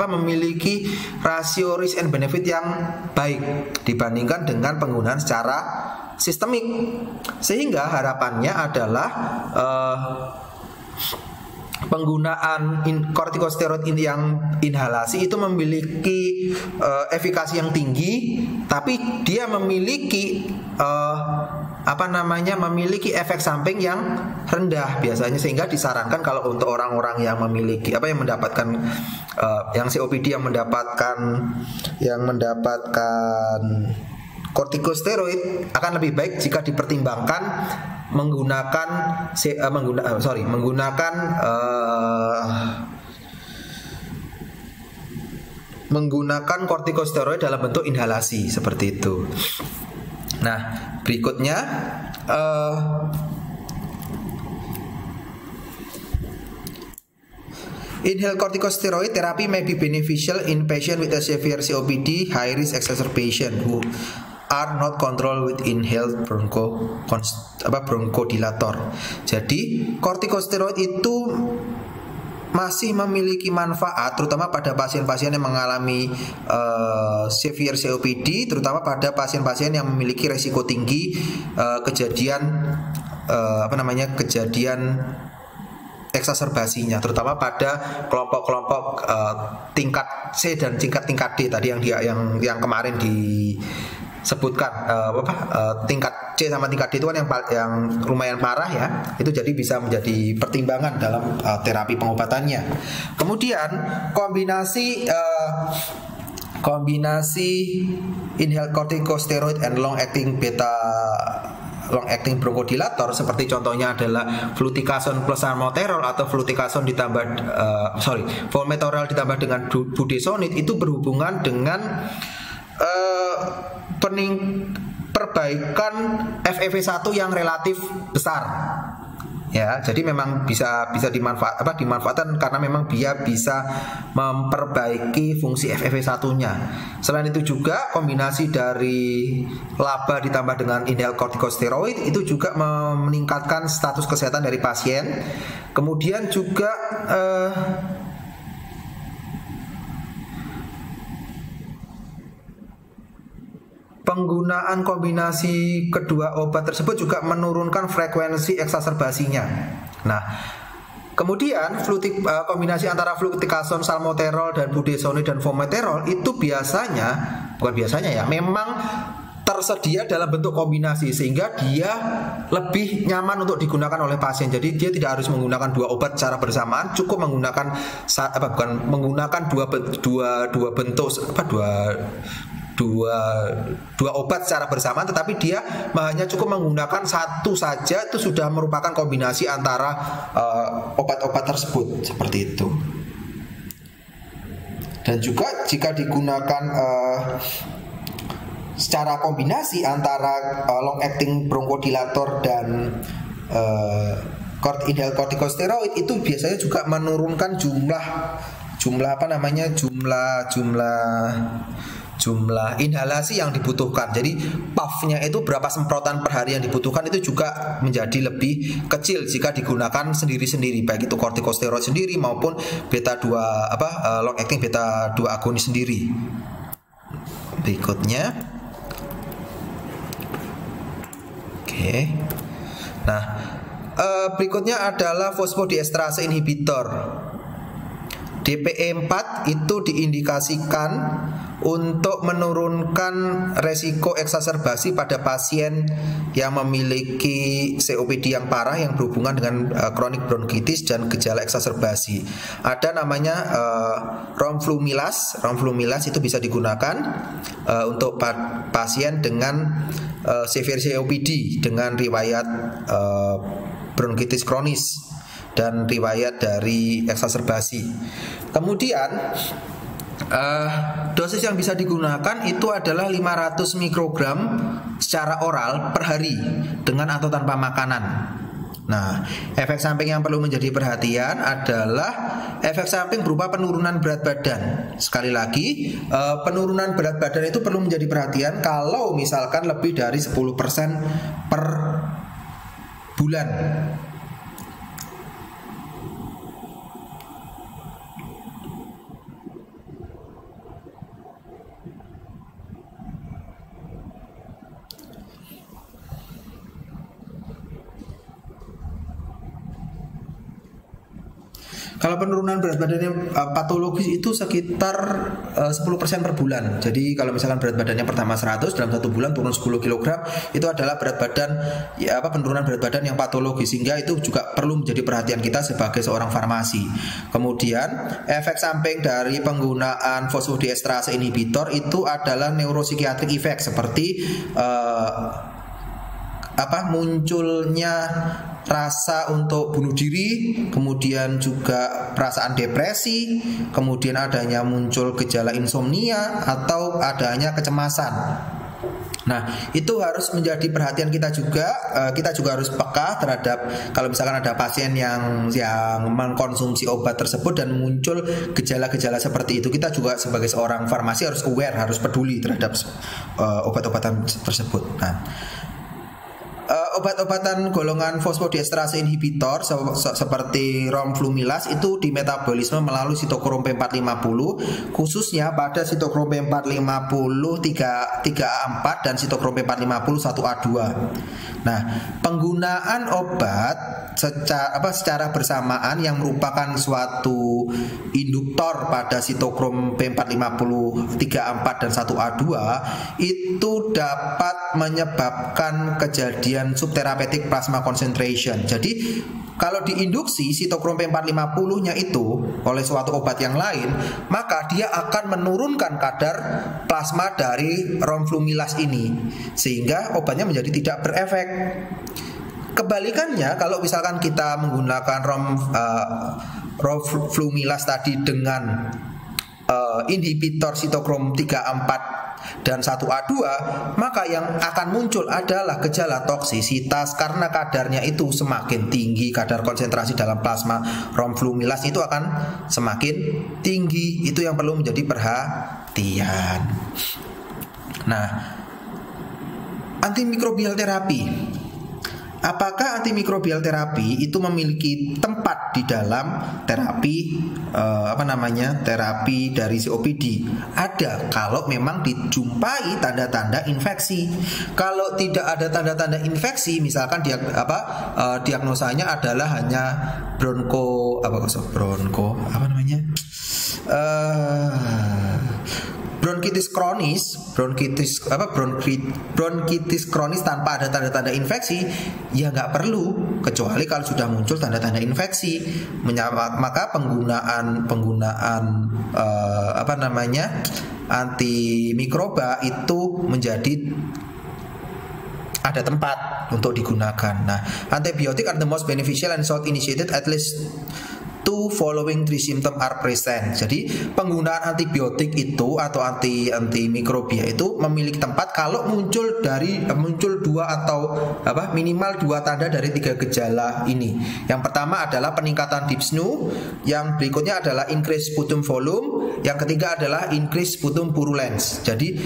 memiliki rasio risk and benefit yang baik dibandingkan dengan penggunaan secara sistemik. Sehingga harapannya adalah penggunaan kortikosteroid yang inhalasi itu memiliki efikasi yang tinggi, tapi dia memiliki memiliki efek samping yang rendah biasanya, sehingga disarankan kalau untuk orang-orang yang memiliki yang mendapatkan yang COPD yang mendapatkan kortikosteroid akan lebih baik jika dipertimbangkan menggunakan kortikosteroid dalam bentuk inhalasi seperti itu. Nah, berikutnya inhaled corticosteroid therapy may be beneficial in patients with a severe COPD, high risk exacerbation who are not controlled with inhaled bronchodilator. Jadi kortikosteroid itu masih memiliki manfaat terutama pada pasien-pasien yang mengalami severe COPD, terutama pada pasien-pasien yang memiliki resiko tinggi kejadian eksaserbasinya, terutama pada kelompok-kelompok tingkat C dan tingkat D tadi yang kemarin disebutkan, tingkat C sama tingkat D itu kan yang lumayan parah ya, itu jadi bisa menjadi pertimbangan dalam terapi pengobatannya. Kemudian kombinasi inhaled corticosteroid and long acting bronchodilator seperti contohnya adalah fluticasone plus salmeterol atau fluticasone formoterol ditambah dengan budesonide itu berhubungan dengan perbaikan FEV1 yang relatif besar. Ya, jadi memang bisa dimanfaatkan karena memang dia bisa memperbaiki fungsi FEV1-nya. Selain itu juga kombinasi dari LABA ditambah dengan inhaled corticosteroid itu juga meningkatkan status kesehatan dari pasien. Kemudian juga penggunaan kombinasi kedua obat tersebut juga menurunkan frekuensi eksaserbasinya. Nah, kemudian kombinasi antara fluticasone, salmeterol dan budesonide dan formoterol itu memang tersedia dalam bentuk kombinasi sehingga dia lebih nyaman untuk digunakan oleh pasien. Jadi dia tidak harus menggunakan dua obat secara bersamaan, cukup menggunakan dua obat secara bersamaan, tetapi dia hanya cukup menggunakan satu saja, itu sudah merupakan kombinasi antara obat-obat tersebut seperti itu. Dan juga jika digunakan secara kombinasi antara long acting bronchodilator dan inhaled corticosteroid itu biasanya juga menurunkan jumlah inhalasi yang dibutuhkan. Jadi puff-nya itu berapa semprotan per hari yang dibutuhkan itu juga menjadi lebih kecil jika digunakan sendiri-sendiri, baik itu kortikosteroid sendiri maupun long acting beta 2 agonis sendiri. Berikutnya. Oke. Nah, berikutnya adalah fosfodiesterase inhibitor. DPE4 itu diindikasikan untuk menurunkan resiko eksaserbasi pada pasien yang memiliki COPD yang parah yang berhubungan dengan kronik bronkitis dan gejala eksaserbasi. Ada namanya romflumilas. Romflumilas itu bisa digunakan untuk pasien dengan severe COPD dengan riwayat bronkitis kronis dan riwayat dari eksaserbasi. Kemudian dosis yang bisa digunakan itu adalah 500 mikrogram secara oral per hari dengan atau tanpa makanan. Nah, efek samping yang perlu menjadi perhatian adalah efek samping berupa penurunan berat badan. Sekali lagi, penurunan berat badan itu perlu menjadi perhatian kalau misalkan lebih dari 10% per bulan. Kalau penurunan berat badannya patologis itu sekitar 10% per bulan. Jadi kalau misalkan berat badannya pertama 100, dalam 1 bulan turun 10 kg, itu adalah berat badan penurunan berat badan yang patologis, sehingga itu juga perlu menjadi perhatian kita sebagai seorang farmasi. Kemudian efek samping dari penggunaan fosfodiesterase inhibitor itu adalah neuropsikiatrik effect, seperti munculnya rasa untuk bunuh diri, kemudian juga perasaan depresi, kemudian adanya muncul gejala insomnia atau adanya kecemasan. Nah, itu harus menjadi perhatian kita juga. Kita juga harus peka terhadap kalau misalkan ada pasien yang mengkonsumsi obat tersebut dan muncul gejala-gejala seperti itu. Kita juga sebagai seorang farmasi harus aware, harus peduli terhadap obat-obatan tersebut. Nah, obat-obatan golongan fosfodiesterase inhibitor seperti romflumilas itu dimetabolisme melalui sitokrom P450, khususnya pada sitokrom P450 3A4 dan sitokrom P450 1A2. Nah, penggunaan obat secara bersamaan yang merupakan suatu induktor pada sitokrom P450 3A4 dan 1A2 itu dapat menyebabkan kejadian subtherapeutic plasma concentration. Jadi kalau diinduksi sitokrom P450-nya itu oleh suatu obat yang lain, maka dia akan menurunkan kadar plasma dari romflumilas ini, sehingga obatnya menjadi tidak berefek. Kebalikannya, kalau misalkan kita menggunakan romflumilas tadi dengan inhibitor sitokrom 3A4 dan 1A2, maka yang akan muncul adalah gejala toksisitas karena kadarnya itu semakin tinggi, kadar konsentrasi dalam plasma romflumilas itu akan semakin tinggi. Itu yang perlu menjadi perhatian. Nah, antimikrobial terapi. Apakah antimikrobial terapi itu memiliki tempat di dalam terapi terapi dari COPD? Ada, kalau memang dijumpai tanda-tanda infeksi. Kalau tidak ada tanda-tanda infeksi, misalkan diagnosanya adalah hanya bronkitis kronis tanpa ada tanda-tanda infeksi, ya nggak perlu, kecuali kalau sudah muncul tanda-tanda infeksi. Maka penggunaan antimikroba itu menjadi ada tempat untuk digunakan. Nah, antibiotic are the most beneficial and sought initiated at least 2 following 3 symptoms are present. Jadi penggunaan antibiotik itu atau antimikrobia itu memiliki tempat kalau muncul 2 atau minimal 2 tanda dari 3 gejala ini. Yang pertama adalah peningkatan dyspnea, yang berikutnya adalah increase sputum volume, yang ketiga adalah increase sputum purulence. Jadi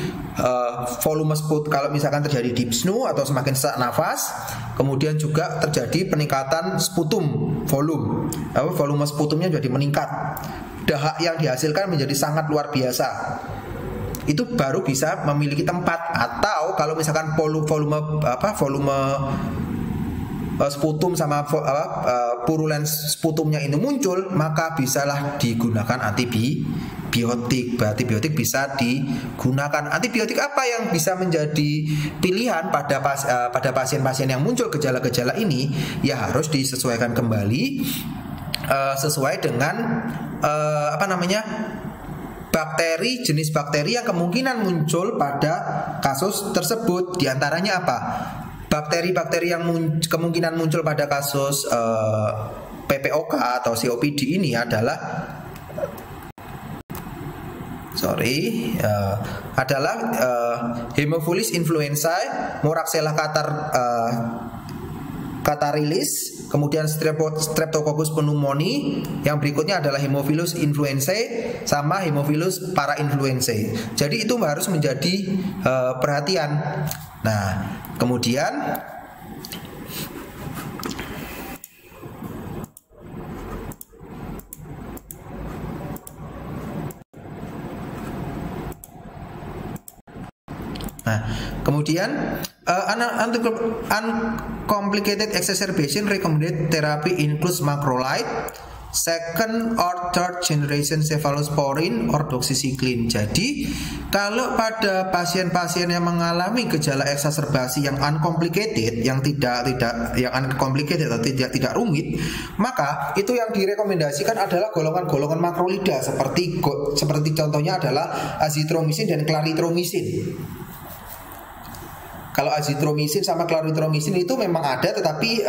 volume sputum, kalau misalkan terjadi dyspnea atau semakin sesak nafas, kemudian juga terjadi peningkatan sputum volume sputumnya jadi meningkat, dahak yang dihasilkan menjadi sangat luar biasa, itu baru bisa memiliki tempat. Atau kalau misalkan volume sputum sama purulence sputumnya ini muncul, maka bisalah digunakan antibiotik. Antibiotik bisa digunakan. Antibiotik apa yang bisa menjadi pilihan pada pasien-pasien yang muncul gejala-gejala ini? Ya harus disesuaikan kembali sesuai dengan jenis bakteri yang kemungkinan muncul pada kasus tersebut. Di antaranya apa? Bakteri-bakteri yang kemungkinan muncul pada kasus PPOK atau COPD ini adalah Haemophilus influenzae, Moraxella catarilis, kemudian Streptococcus pneumoniae, yang berikutnya adalah Haemophilus influenzae sama Haemophilus parainfluenzae. Jadi itu harus menjadi perhatian. Nah, kemudian uncomplicated exacerbation recommended therapy includes macrolide, second or third generation cephalosporin or doxycycline. Jadi kalau pada pasien-pasien yang mengalami gejala eksaserbasi yang uncomplicated, yang tidak rumit, maka itu yang direkomendasikan adalah golongan-golongan makrolida seperti contohnya adalah azitromisin dan claritromisin. Kalau azitromisin sama claritromisin itu memang ada, tetapi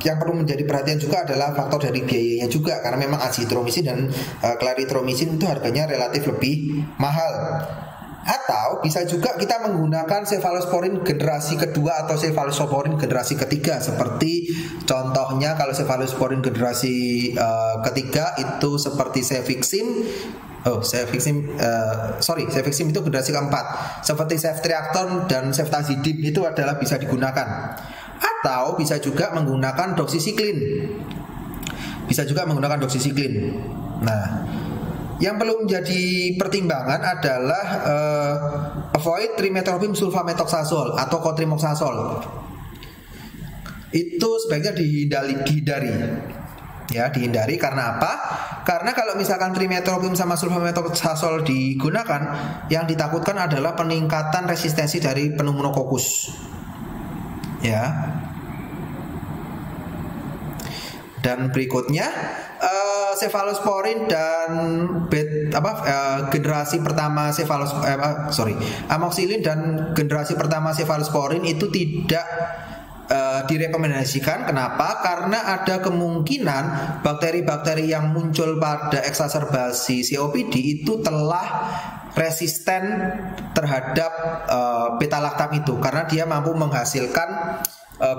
yang perlu menjadi perhatian juga adalah faktor dari biayanya juga, karena memang azitromisin dan claritromisin itu harganya relatif lebih mahal. Atau bisa juga kita menggunakan cephalosporin generasi kedua atau cephalosporin generasi ketiga, seperti contohnya kalau cephalosporin generasi ketiga itu seperti cefixim. Cefixim itu generasi keempat, seperti ceftriaxone dan ceftazidime itu adalah bisa digunakan. Atau bisa juga menggunakan doxycycline. Nah, yang perlu menjadi pertimbangan adalah avoid trimethoprim sulfamethoxazole atau cotrimoxazole. Itu sebaiknya dihindari. Ya, dihindari karena apa? Karena kalau misalkan trimethoprim sama sulfamethoxazole digunakan, yang ditakutkan adalah peningkatan resistensi dari pneumococcus. Ya. Dan berikutnya cephalosporin dan generasi pertama amoxicillin dan generasi pertama cephalosporin itu tidak direkomendasikan. Kenapa? Karena ada kemungkinan bakteri-bakteri yang muncul pada eksaserbasi COPD itu telah resisten terhadap beta-laktam itu, karena dia mampu menghasilkan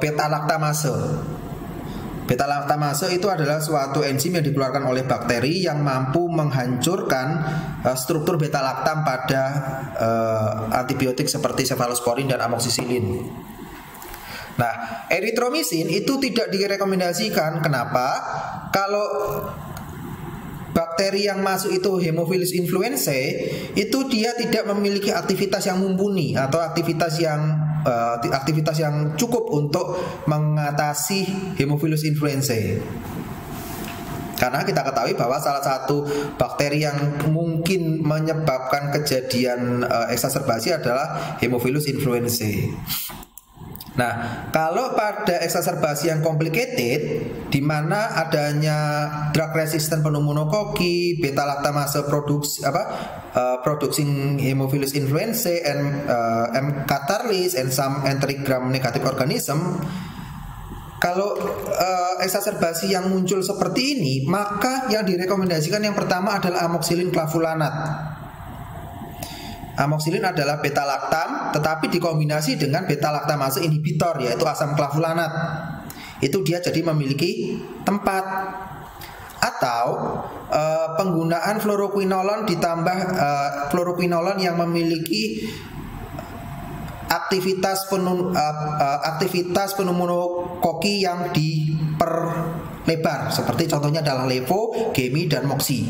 beta-laktamase. Beta-laktamase itu adalah suatu enzim yang dikeluarkan oleh bakteri yang mampu menghancurkan struktur beta-laktam pada antibiotik seperti cephalosporin dan amoxicillin. Nah, eritromisin itu tidak direkomendasikan. Kenapa? Kalau bakteri yang masuk itu Haemophilus influenzae, itu dia tidak memiliki aktivitas yang mumpuni atau aktivitas yang cukup untuk mengatasi Haemophilus influenzae. Karena kita ketahui bahwa salah satu bakteri yang mungkin menyebabkan kejadian eksaserbasi adalah Haemophilus influenzae. Nah, kalau pada eksaserbasi yang complicated, di mana adanya drug resistant pneumonokoki, beta lactamase producing Haemophilus influenzae and M. catarrhalis and some enteric gram negative organism, kalau eksaserbasi yang muncul seperti ini, maka yang direkomendasikan yang pertama adalah amoxicillin clavulanat. Amoxicillin adalah beta laktam, tetapi dikombinasi dengan beta laktamase inhibitor, yaitu asam clavulanat. Itu dia jadi memiliki tempat. Atau penggunaan fluoroquinolon ditambah fluoroquinolon yang memiliki aktivitas pneumokoki yang diperlebar, seperti contohnya adalah levo, gemi, dan moxi.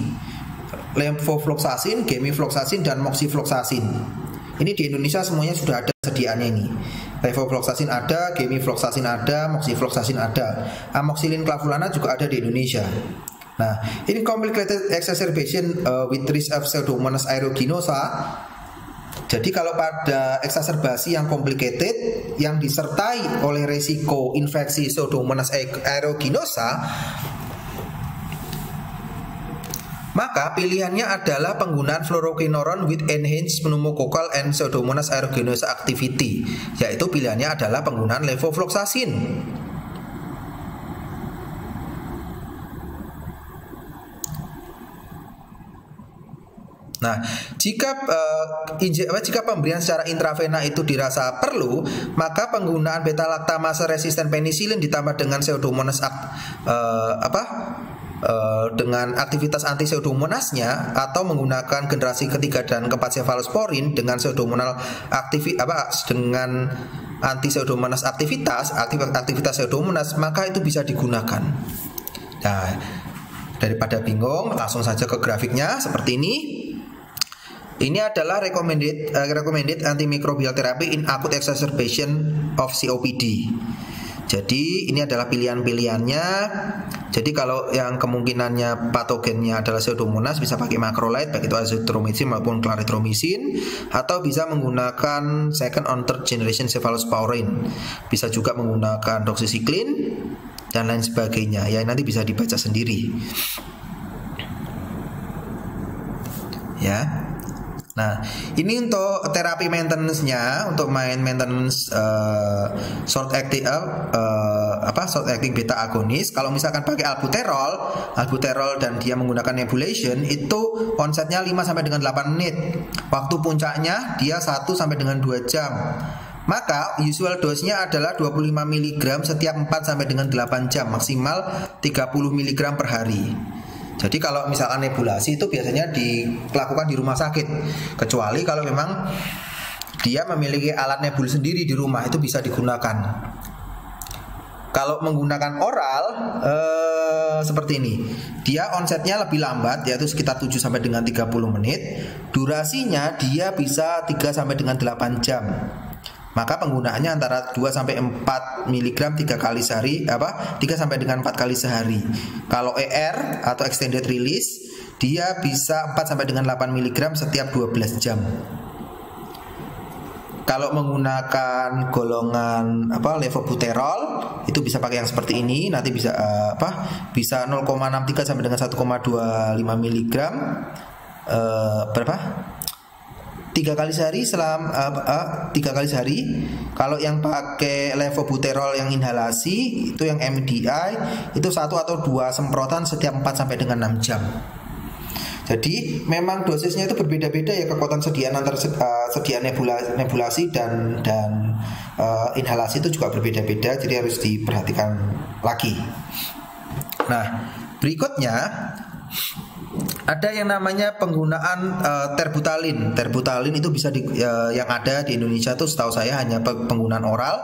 Levofloxacin, gemifloxacin, dan moxifloxacin. Ini di Indonesia semuanya sudah ada sediaannya ini. Levofloxacin ada, gemifloxacin ada, moxifloxacin ada. Amoxicillin clavulanat juga ada di Indonesia. Nah, ini complicated exacerbation with risk of Pseudomonas aeruginosa. Jadi kalau pada eksaserbasi yang complicated yang disertai oleh resiko infeksi Pseudomonas aeruginosa, maka pilihannya adalah penggunaan fluoroquinolone with enhanced pneumococcal and Pseudomonas aeruginosa activity, yaitu pilihannya adalah penggunaan levofloxacin. Nah, jika pemberian secara intravena itu dirasa perlu, maka penggunaan beta laktamase resisten penisilin ditambah dengan Pseudomonas dengan aktivitas anti pseudomonasnya, atau menggunakan generasi ketiga dan keempat cephalosporin dengan pseudomonal dengan anti pseudomonas aktivitas pseudomonas, maka itu bisa digunakan. Nah, daripada bingung, langsung saja ke grafiknya seperti ini. Ini adalah recommended antimicrobial therapy in acute exacerbation of COPD. Jadi ini adalah pilihan-pilihannya. Jadi kalau yang kemungkinannya patogennya adalah Pseudomonas bisa pakai macrolide baik itu azithromycin maupun clarithromycin, atau bisa menggunakan second or third generation cephalosporin. Bisa juga menggunakan doxycycline dan lain sebagainya. Ya nanti bisa dibaca sendiri. Ya. Nah, ini untuk terapi maintenance-nya, untuk main maintenance short acting beta agonis. Kalau misalkan pakai albuterol dan dia menggunakan nebulation, itu onsetnya 5 sampai dengan 8 menit. Waktu puncaknya dia 1 sampai dengan 2 jam. Maka usual dose-nya adalah 25 mg setiap 4 sampai dengan 8 jam, maksimal 30 mg per hari. Jadi kalau misalkan nebulasi itu biasanya dilakukan di rumah sakit, kecuali kalau memang dia memiliki alat nebul sendiri di rumah, itu bisa digunakan. Kalau menggunakan oral seperti ini, dia onsetnya lebih lambat, yaitu sekitar 7 sampai dengan 30 menit. Durasinya dia bisa 3 sampai dengan 8 jam. Maka penggunaannya antara 2 sampai 4 mg 3 kali sehari, 3 sampai dengan 4 kali sehari. Kalau ER atau extended release, dia bisa 4 sampai dengan 8 mg setiap 12 jam. Kalau menggunakan golongan levobuterol, itu bisa pakai yang seperti ini. Nanti bisa bisa 0,63 sampai dengan 1,25 mg 3 kali sehari selama 3 kali sehari. Kalau yang pakai levobuterol yang inhalasi, itu yang MDI, itu 1 atau 2 semprotan setiap 4 sampai dengan 6 jam. Jadi memang dosisnya itu berbeda-beda ya, kekuatan sediaan antara sediaan nebulasi dan inhalasi itu juga berbeda-beda, jadi harus diperhatikan lagi. Nah, berikutnya ada yang namanya penggunaan terbutalin. Terbutalin itu bisa yang ada di Indonesia tuh setahu saya hanya penggunaan oral,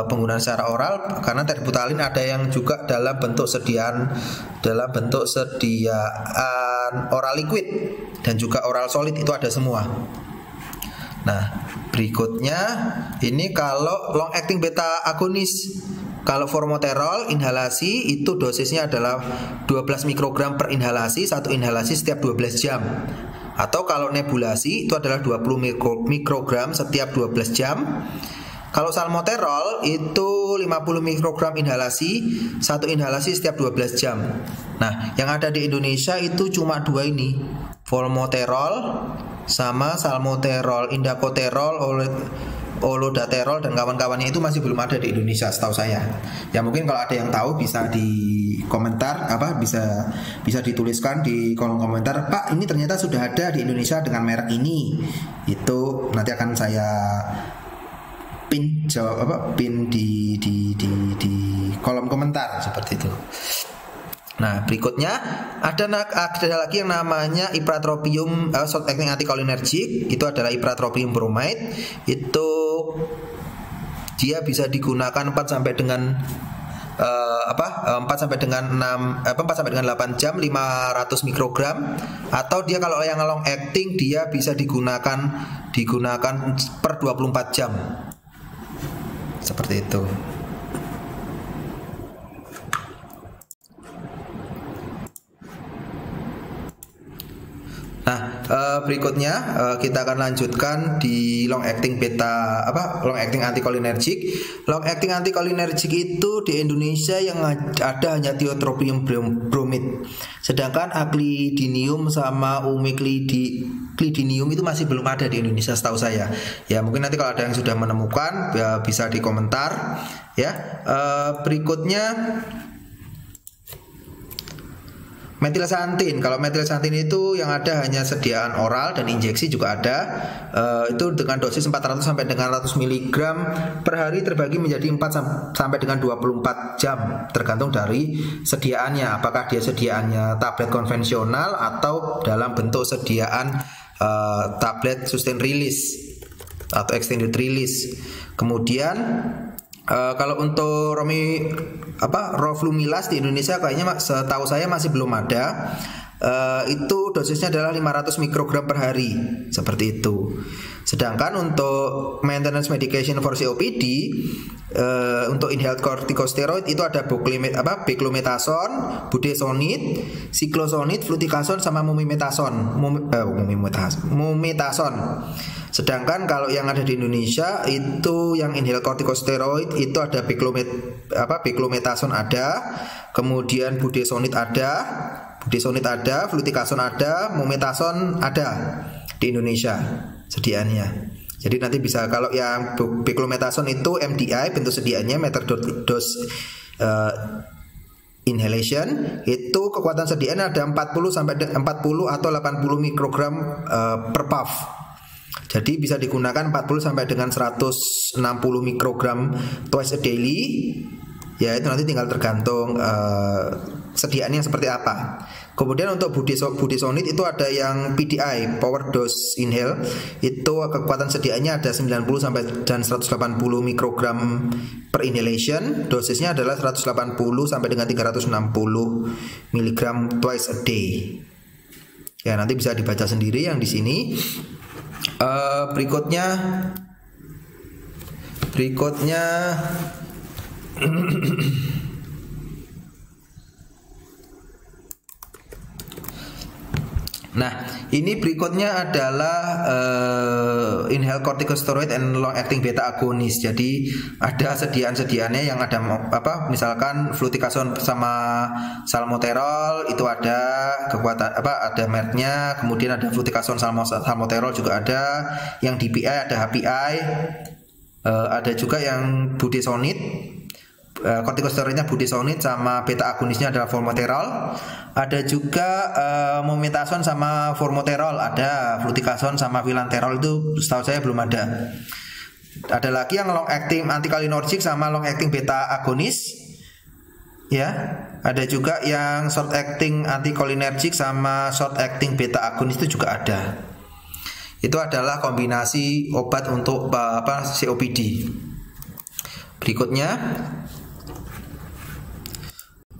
penggunaan secara oral, karena terbutalin ada yang juga dalam bentuk sediaan oral liquid dan juga oral solid, itu ada semua. Nah, berikutnya ini kalau long acting beta agonis. Kalau formoterol inhalasi itu dosisnya adalah 12 mikrogram per inhalasi, 1 inhalasi setiap 12 jam. Atau kalau nebulasi itu adalah 20 mikrogram setiap 12 jam. Kalau salmoterol itu 50 mikrogram inhalasi, 1 inhalasi setiap 12 jam. Nah, yang ada di Indonesia itu cuma 2 ini, formoterol sama salmoterol, indacoterol, olodaterol dan kawan-kawannya itu masih belum ada di Indonesia setahu saya. Ya mungkin kalau ada yang tahu bisa di komentar, bisa dituliskan di kolom komentar, Pak ini ternyata sudah ada di Indonesia dengan merek ini. Itu nanti akan saya pin di kolom komentar seperti itu. Nah, berikutnya ada lagi yang namanya ipratropium short acting anticholinergic. Itu adalah ipratropium bromide. Itu dia bisa digunakan 4 sampai dengan 4 sampai dengan 8 jam 500 mikrogram, atau dia kalau yang long acting dia bisa digunakan per 24 jam. Seperti itu. Nah, berikutnya kita akan lanjutkan di long acting anticholinergic. Long acting anticholinergic itu di Indonesia yang ada hanya tiotropium bromide. Sedangkan aclidinium sama umeclidinium itu masih belum ada di Indonesia setahu saya. Ya, mungkin nanti kalau ada yang sudah menemukan ya bisa di komentar ya. Berikutnya metilsantin. Kalau metilsantin itu yang ada hanya sediaan oral dan injeksi juga ada. Itu dengan dosis 400 sampai dengan 100 mg per hari terbagi menjadi 4 sampai dengan 24 jam tergantung dari sediaannya. Apakah dia sediaannya tablet konvensional atau dalam bentuk sediaan tablet sustain release atau extended release. Kemudian kalau untuk roflumilas di Indonesia kayaknya setahu saya masih belum ada. itu dosisnya adalah 500 mikrogram per hari, seperti itu. Sedangkan untuk maintenance medication for COPD, untuk inhaled corticosteroid itu ada beclometasone, budesonide, cyclosonide, fluticasone sama mometasone. Sedangkan kalau yang ada di Indonesia itu yang inhaled corticosteroid itu ada beclometasone ada, kemudian budesonide ada, fluticasone ada, mometasone ada di Indonesia sediaannya. Jadi nanti bisa, kalau yang beclometasone itu MDI bentuk sediaannya meter dose inhalation, itu kekuatan sediaannya ada 40 atau 80 mikrogram per puff. Jadi bisa digunakan 40 sampai dengan 160 mikrogram twice a daily. Ya itu nanti tinggal tergantung sediaannya seperti apa. Kemudian untuk budesonide itu ada yang PDI, power dose inhale, itu kekuatan sediaannya ada 90 sampai dan 180 mikrogram per inhalation. Dosisnya adalah 180 sampai dengan 360 miligram twice a day. Ya nanti bisa dibaca sendiri yang di sini. Berikutnya nah, ini berikutnya adalah inhaled corticosteroid and long acting beta agonis. Jadi ada sediaan-sediaannya yang ada misalkan fluticasone sama salmoterol itu ada kekuatan ada mereknya, kemudian ada fluticasone salmoterol juga ada, yang DPI ada HPI, ada juga yang budesonide. Kortikosteroidnya budesonide sama beta agonisnya adalah formoterol. Ada juga mometasone sama formoterol, ada fluticasone sama vilanterol, itu setahu saya belum ada. Ada lagi yang long acting anticholinergic sama long acting beta agonis. Ya, ada juga yang short acting anticholinergic sama short acting beta agonis, itu juga ada. Itu adalah kombinasi obat untuk COPD.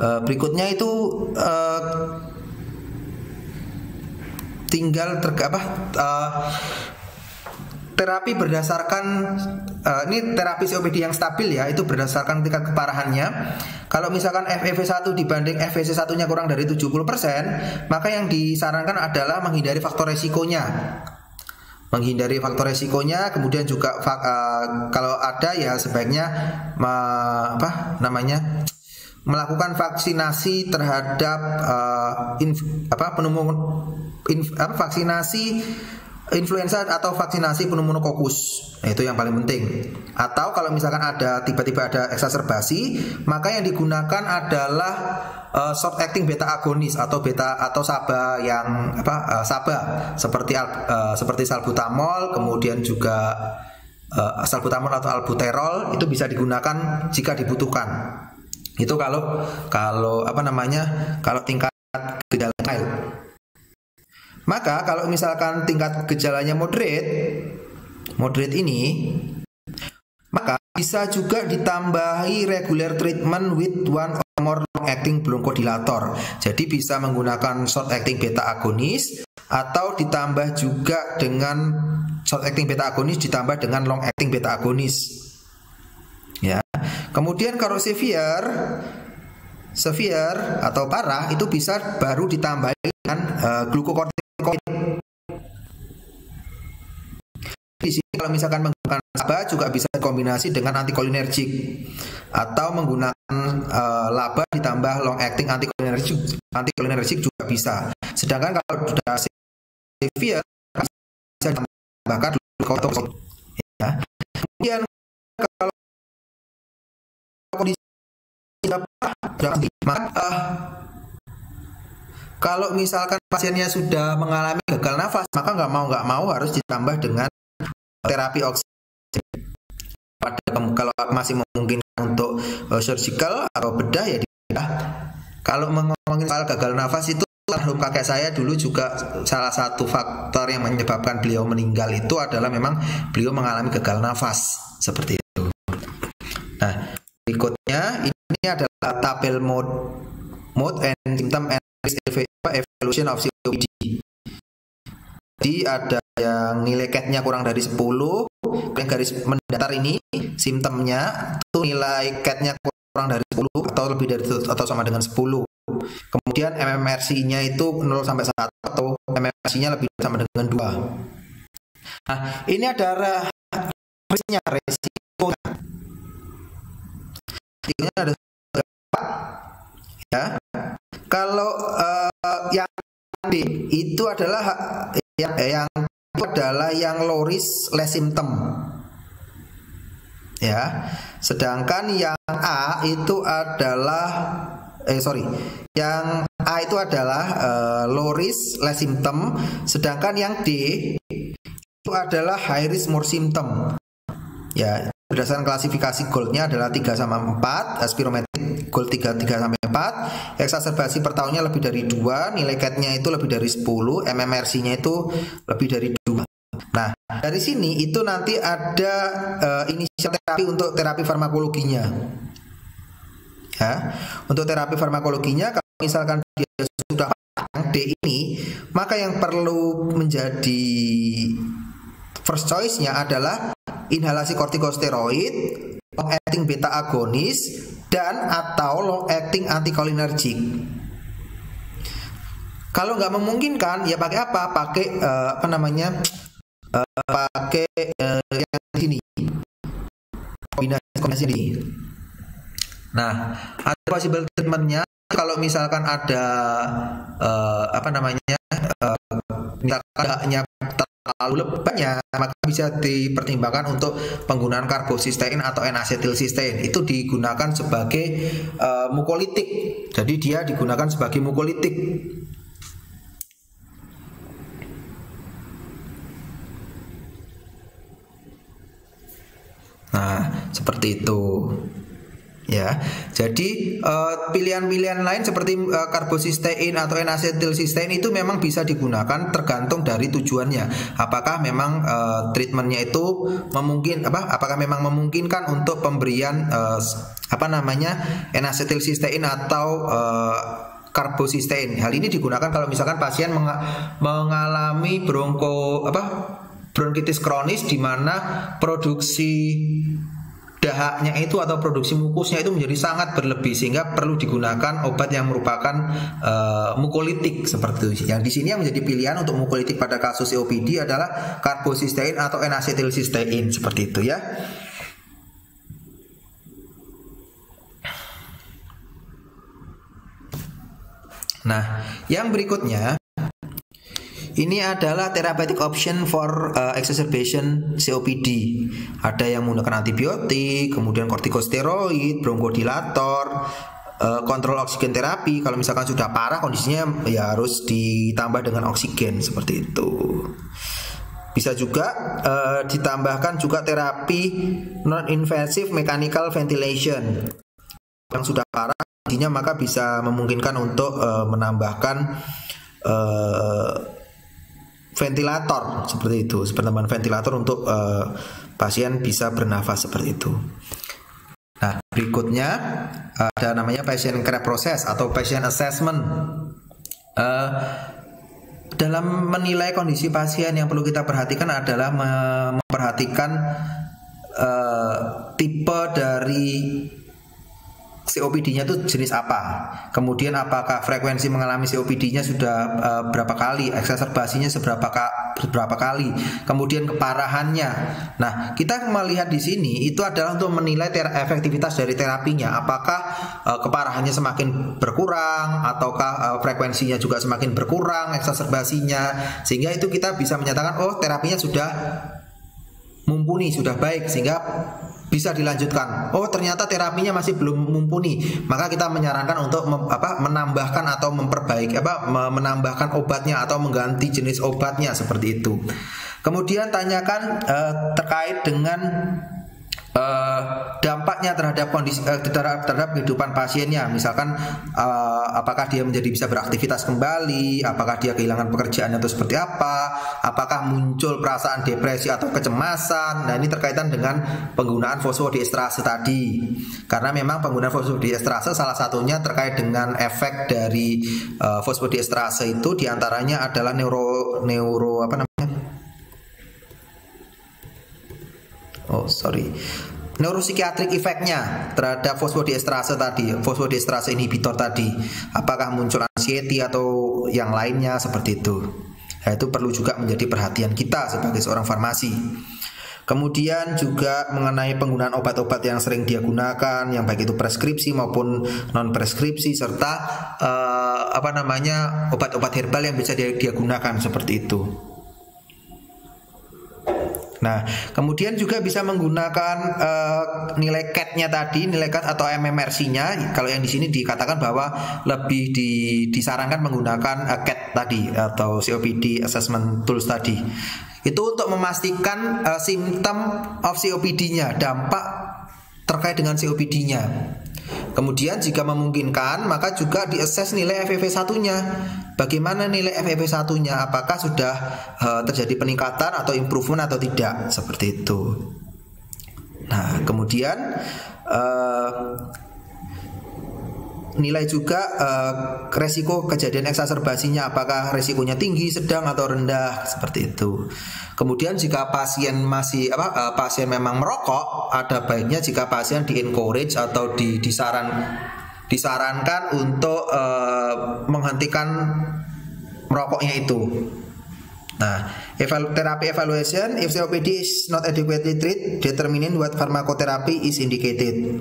Berikutnya itu tinggal terapi berdasarkan ini terapi COPD yang stabil ya, itu berdasarkan tingkat keparahannya. Kalau misalkan FEV1 dibanding FVC1-nya kurang dari 70%, maka yang disarankan adalah menghindari faktor resikonya. Kemudian juga kalau ada ya sebaiknya melakukan vaksinasi terhadap vaksinasi influenza atau vaksinasi pneumokokus. Nah, itu yang paling penting. Atau kalau misalkan tiba-tiba ada eksaserbasi, maka yang digunakan adalah short acting beta agonis atau SABA yang SABA seperti salbutamol, kemudian juga salbutamol atau albuterol, itu bisa digunakan jika dibutuhkan. Itu kalau tingkat gejala mild. Maka kalau misalkan tingkat gejalanya moderate ini, maka bisa juga ditambahi regular treatment with one or more long acting bronchodilator. Jadi bisa menggunakan short acting beta agonis atau ditambah juga dengan short acting beta agonis ditambah dengan long acting beta agonis. Ya. Kemudian kalau severe atau parah itu bisa baru ditambah dengan glukokortikoid. Di sini kalau misalkan menggunakan LABA juga bisa kombinasi dengan anticholinergic atau menggunakan LABA ditambah long acting anticholinergic juga bisa. Sedangkan kalau sudah severe bisa ditambahkan glukokortikoid. Ya. Kemudian kalau kondisi kalau misalkan pasiennya sudah mengalami gagal nafas, maka nggak mau harus ditambah dengan terapi oksigen. Kalau masih memungkinkan untuk surgical atau bedah ya dibedah. Kalau ngomongin soal gagal nafas itu, almarhum kakek saya dulu juga salah satu faktor yang menyebabkan beliau meninggal itu adalah memang beliau mengalami gagal nafas seperti itu. Nah, berikutnya ini adalah tabel mode and symptom and evaluation of COPD. Jadi ada yang nilai CAT-nya kurang dari 10, yang garis mendatar ini simptomnya itu nilai CAT-nya kurang dari 10 atau lebih dari atau sama dengan 10. Kemudian MMRC-nya itu 0 sampai 1 atau MMRC-nya lebih sama dengan 2. Nah, ini ada resikonya. Resikonya ada berapa? Ya. Kalau yang D itu adalah yang low risk less symptom. Ya. Sedangkan yang A itu adalah yang A itu adalah low risk less symptom, sedangkan yang D itu adalah high risk more symptom. Ya, berdasarkan klasifikasi goldnya adalah 3 sama 4, spirometrik gold 3 sampai 4, eksaserbasi per tahunnya lebih dari 2, nilai CAT-nya itu lebih dari 10, MMRC-nya itu lebih dari 2. Nah, dari sini itu nanti ada inisial terapi untuk terapi farmakologinya. Ya, untuk terapi farmakologinya, kalau misalkan dia sudah yang D ini, maka yang perlu menjadi first choice-nya adalah inhalasi kortikosteroid, long acting beta agonis, dan atau long acting anticholinergic. Kalau nggak memungkinkan, ya pakai apa? Pakai pakai yang di sini, kombinasi ini. Nah, ada possible treatmentnya kalau misalkan ada misalkan haknya terlalu lebatnya, maka bisa dipertimbangkan untuk penggunaan karbosistein atau N-asetilsistein. Itu digunakan sebagai mukolitik. Jadi dia digunakan sebagai mukolitik. Nah, seperti itu. Ya, jadi pilihan-pilihan lain seperti karbosistein atau N-asetilsistein itu memang bisa digunakan tergantung dari tujuannya. Apakah memang treatmentnya itu apakah memang memungkinkan untuk pemberian N-asetilsistein atau karbosistein. Hal ini digunakan kalau misalkan pasien mengalami bronkitis kronis di mana produksi dahaknya itu atau produksi mukusnya itu menjadi sangat berlebih sehingga perlu digunakan obat yang merupakan mukolitik seperti itu. Yang di sini yang menjadi pilihan untuk mukolitik pada kasus COPD adalah karbosistein atau N-asetilsistein seperti itu ya. Nah, yang berikutnya ini adalah therapeutic option for exacerbation COPD. Ada yang menggunakan antibiotik, kemudian kortikosteroid, bronkodilator, kontrol oksigen terapi. Kalau misalkan sudah parah kondisinya, ya harus ditambah dengan oksigen seperti itu. Bisa juga ditambahkan juga terapi non-invasive mechanical ventilation. Yang sudah parah kondisinya maka bisa memungkinkan untuk menambahkan ventilator seperti itu, penambahan ventilator untuk pasien bisa bernafas seperti itu. Nah, berikutnya ada namanya patient care process atau patient assessment. Dalam menilai kondisi pasien yang perlu kita perhatikan adalah memperhatikan tipe dari COPD-nya itu jenis apa, kemudian apakah frekuensi mengalami COPD-nya sudah berapa kali, eksaserbasinya berapa kali, kemudian keparahannya. Nah, kita melihat di sini itu adalah untuk menilai efektivitas dari terapinya, apakah keparahannya semakin berkurang ataukah frekuensinya juga semakin berkurang eksaserbasinya, sehingga itu kita bisa menyatakan oh terapinya sudah mumpuni, sudah baik sehingga bisa dilanjutkan. Oh ternyata terapinya masih belum mumpuni, maka kita menyarankan untuk menambahkan atau memperbaiki menambahkan obatnya atau mengganti jenis obatnya seperti itu. Kemudian tanyakan terkait dengan dampaknya terhadap kondisi terhadap kehidupan pasiennya. Misalkan apakah dia menjadi bisa beraktivitas kembali, apakah dia kehilangan pekerjaannya atau seperti apa, apakah muncul perasaan depresi atau kecemasan. Nah, ini terkaitan dengan penggunaan fosfodiesterase tadi. Karena memang penggunaan fosfodiesterase salah satunya terkait dengan efek dari fosfodiesterase itu diantaranya adalah neuropsikiatrik efeknya terhadap fosfodiesterase tadi, fosfodiesterase inhibitor tadi. Apakah muncul anxiety atau yang lainnya seperti itu. Nah, itu perlu juga menjadi perhatian kita sebagai seorang farmasi. Kemudian juga mengenai penggunaan obat-obat yang sering dia gunakan, yang baik itu preskripsi maupun non preskripsi, serta obat-obat herbal yang bisa dia gunakan seperti itu. Nah, kemudian juga bisa menggunakan nilai CAT-nya tadi, nilai CAT atau MMRC-nya. Kalau yang di sini dikatakan bahwa lebih disarankan menggunakan CAT tadi atau COPD Assessment Tools tadi. Itu untuk memastikan simptom of COPD-nya, dampak terkait dengan COPD-nya. Kemudian jika memungkinkan, maka juga diakses nilai FEV1-nya. Bagaimana nilai FEV1-nya? Apakah sudah terjadi peningkatan atau improvement atau tidak? Seperti itu. Nah, kemudian nilai juga resiko kejadian eksaserbasinya, apakah resikonya tinggi, sedang atau rendah, seperti itu. Kemudian jika pasien pasien memang merokok, ada baiknya jika pasien di-encourage atau disarankan untuk menghentikan merokoknya itu. Nah, therapy evaluation, if COPD is not adequately treated, determining what pharmacotherapy is indicated.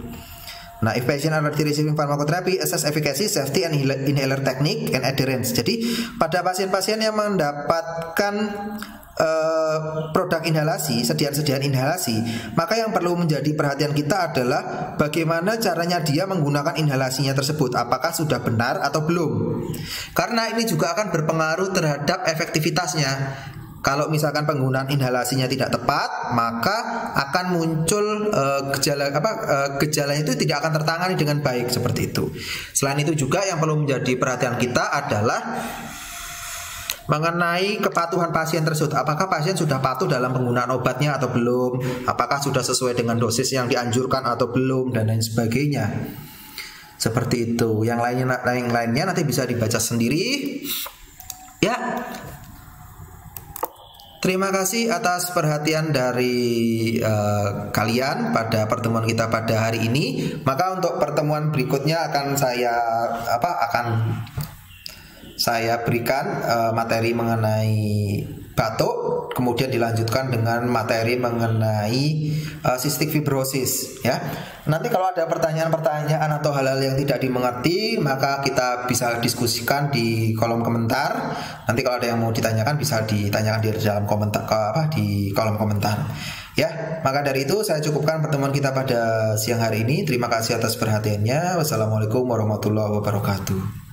Nah, if patient are already receiving pharmacotherapy, assess efficacy, safety, and inhaler technique and adherence. Jadi pada pasien-pasien yang mendapatkan produk inhalasi, sediaan inhalasi, maka yang perlu menjadi perhatian kita adalah bagaimana caranya dia menggunakan inhalasinya tersebut, apakah sudah benar atau belum. Karena ini juga akan berpengaruh terhadap efektivitasnya. Kalau misalkan penggunaan inhalasinya tidak tepat, maka akan muncul gejalanya itu tidak akan tertangani dengan baik, seperti itu. Selain itu juga yang perlu menjadi perhatian kita adalah mengenai kepatuhan pasien tersebut. Apakah pasien sudah patuh dalam penggunaan obatnya atau belum? Apakah sudah sesuai dengan dosis yang dianjurkan atau belum, dan lain sebagainya. Seperti itu. Yang lainnya nanti bisa dibaca sendiri. Ya. Terima kasih atas perhatian dari kalian pada pertemuan kita pada hari ini. Maka untuk pertemuan berikutnya akan saya berikan materi mengenai batuk, kemudian dilanjutkan dengan materi mengenai cystic fibrosis, ya. Nanti kalau ada pertanyaan-pertanyaan atau hal-hal yang tidak dimengerti, maka kita bisa diskusikan di kolom komentar. Nanti kalau ada yang mau ditanyakan bisa ditanyakan di dalam komentar di kolom komentar. Ya, maka dari itu saya cukupkan pertemuan kita pada siang hari ini. Terima kasih atas perhatiannya. Wassalamualaikum warahmatullahi wabarakatuh.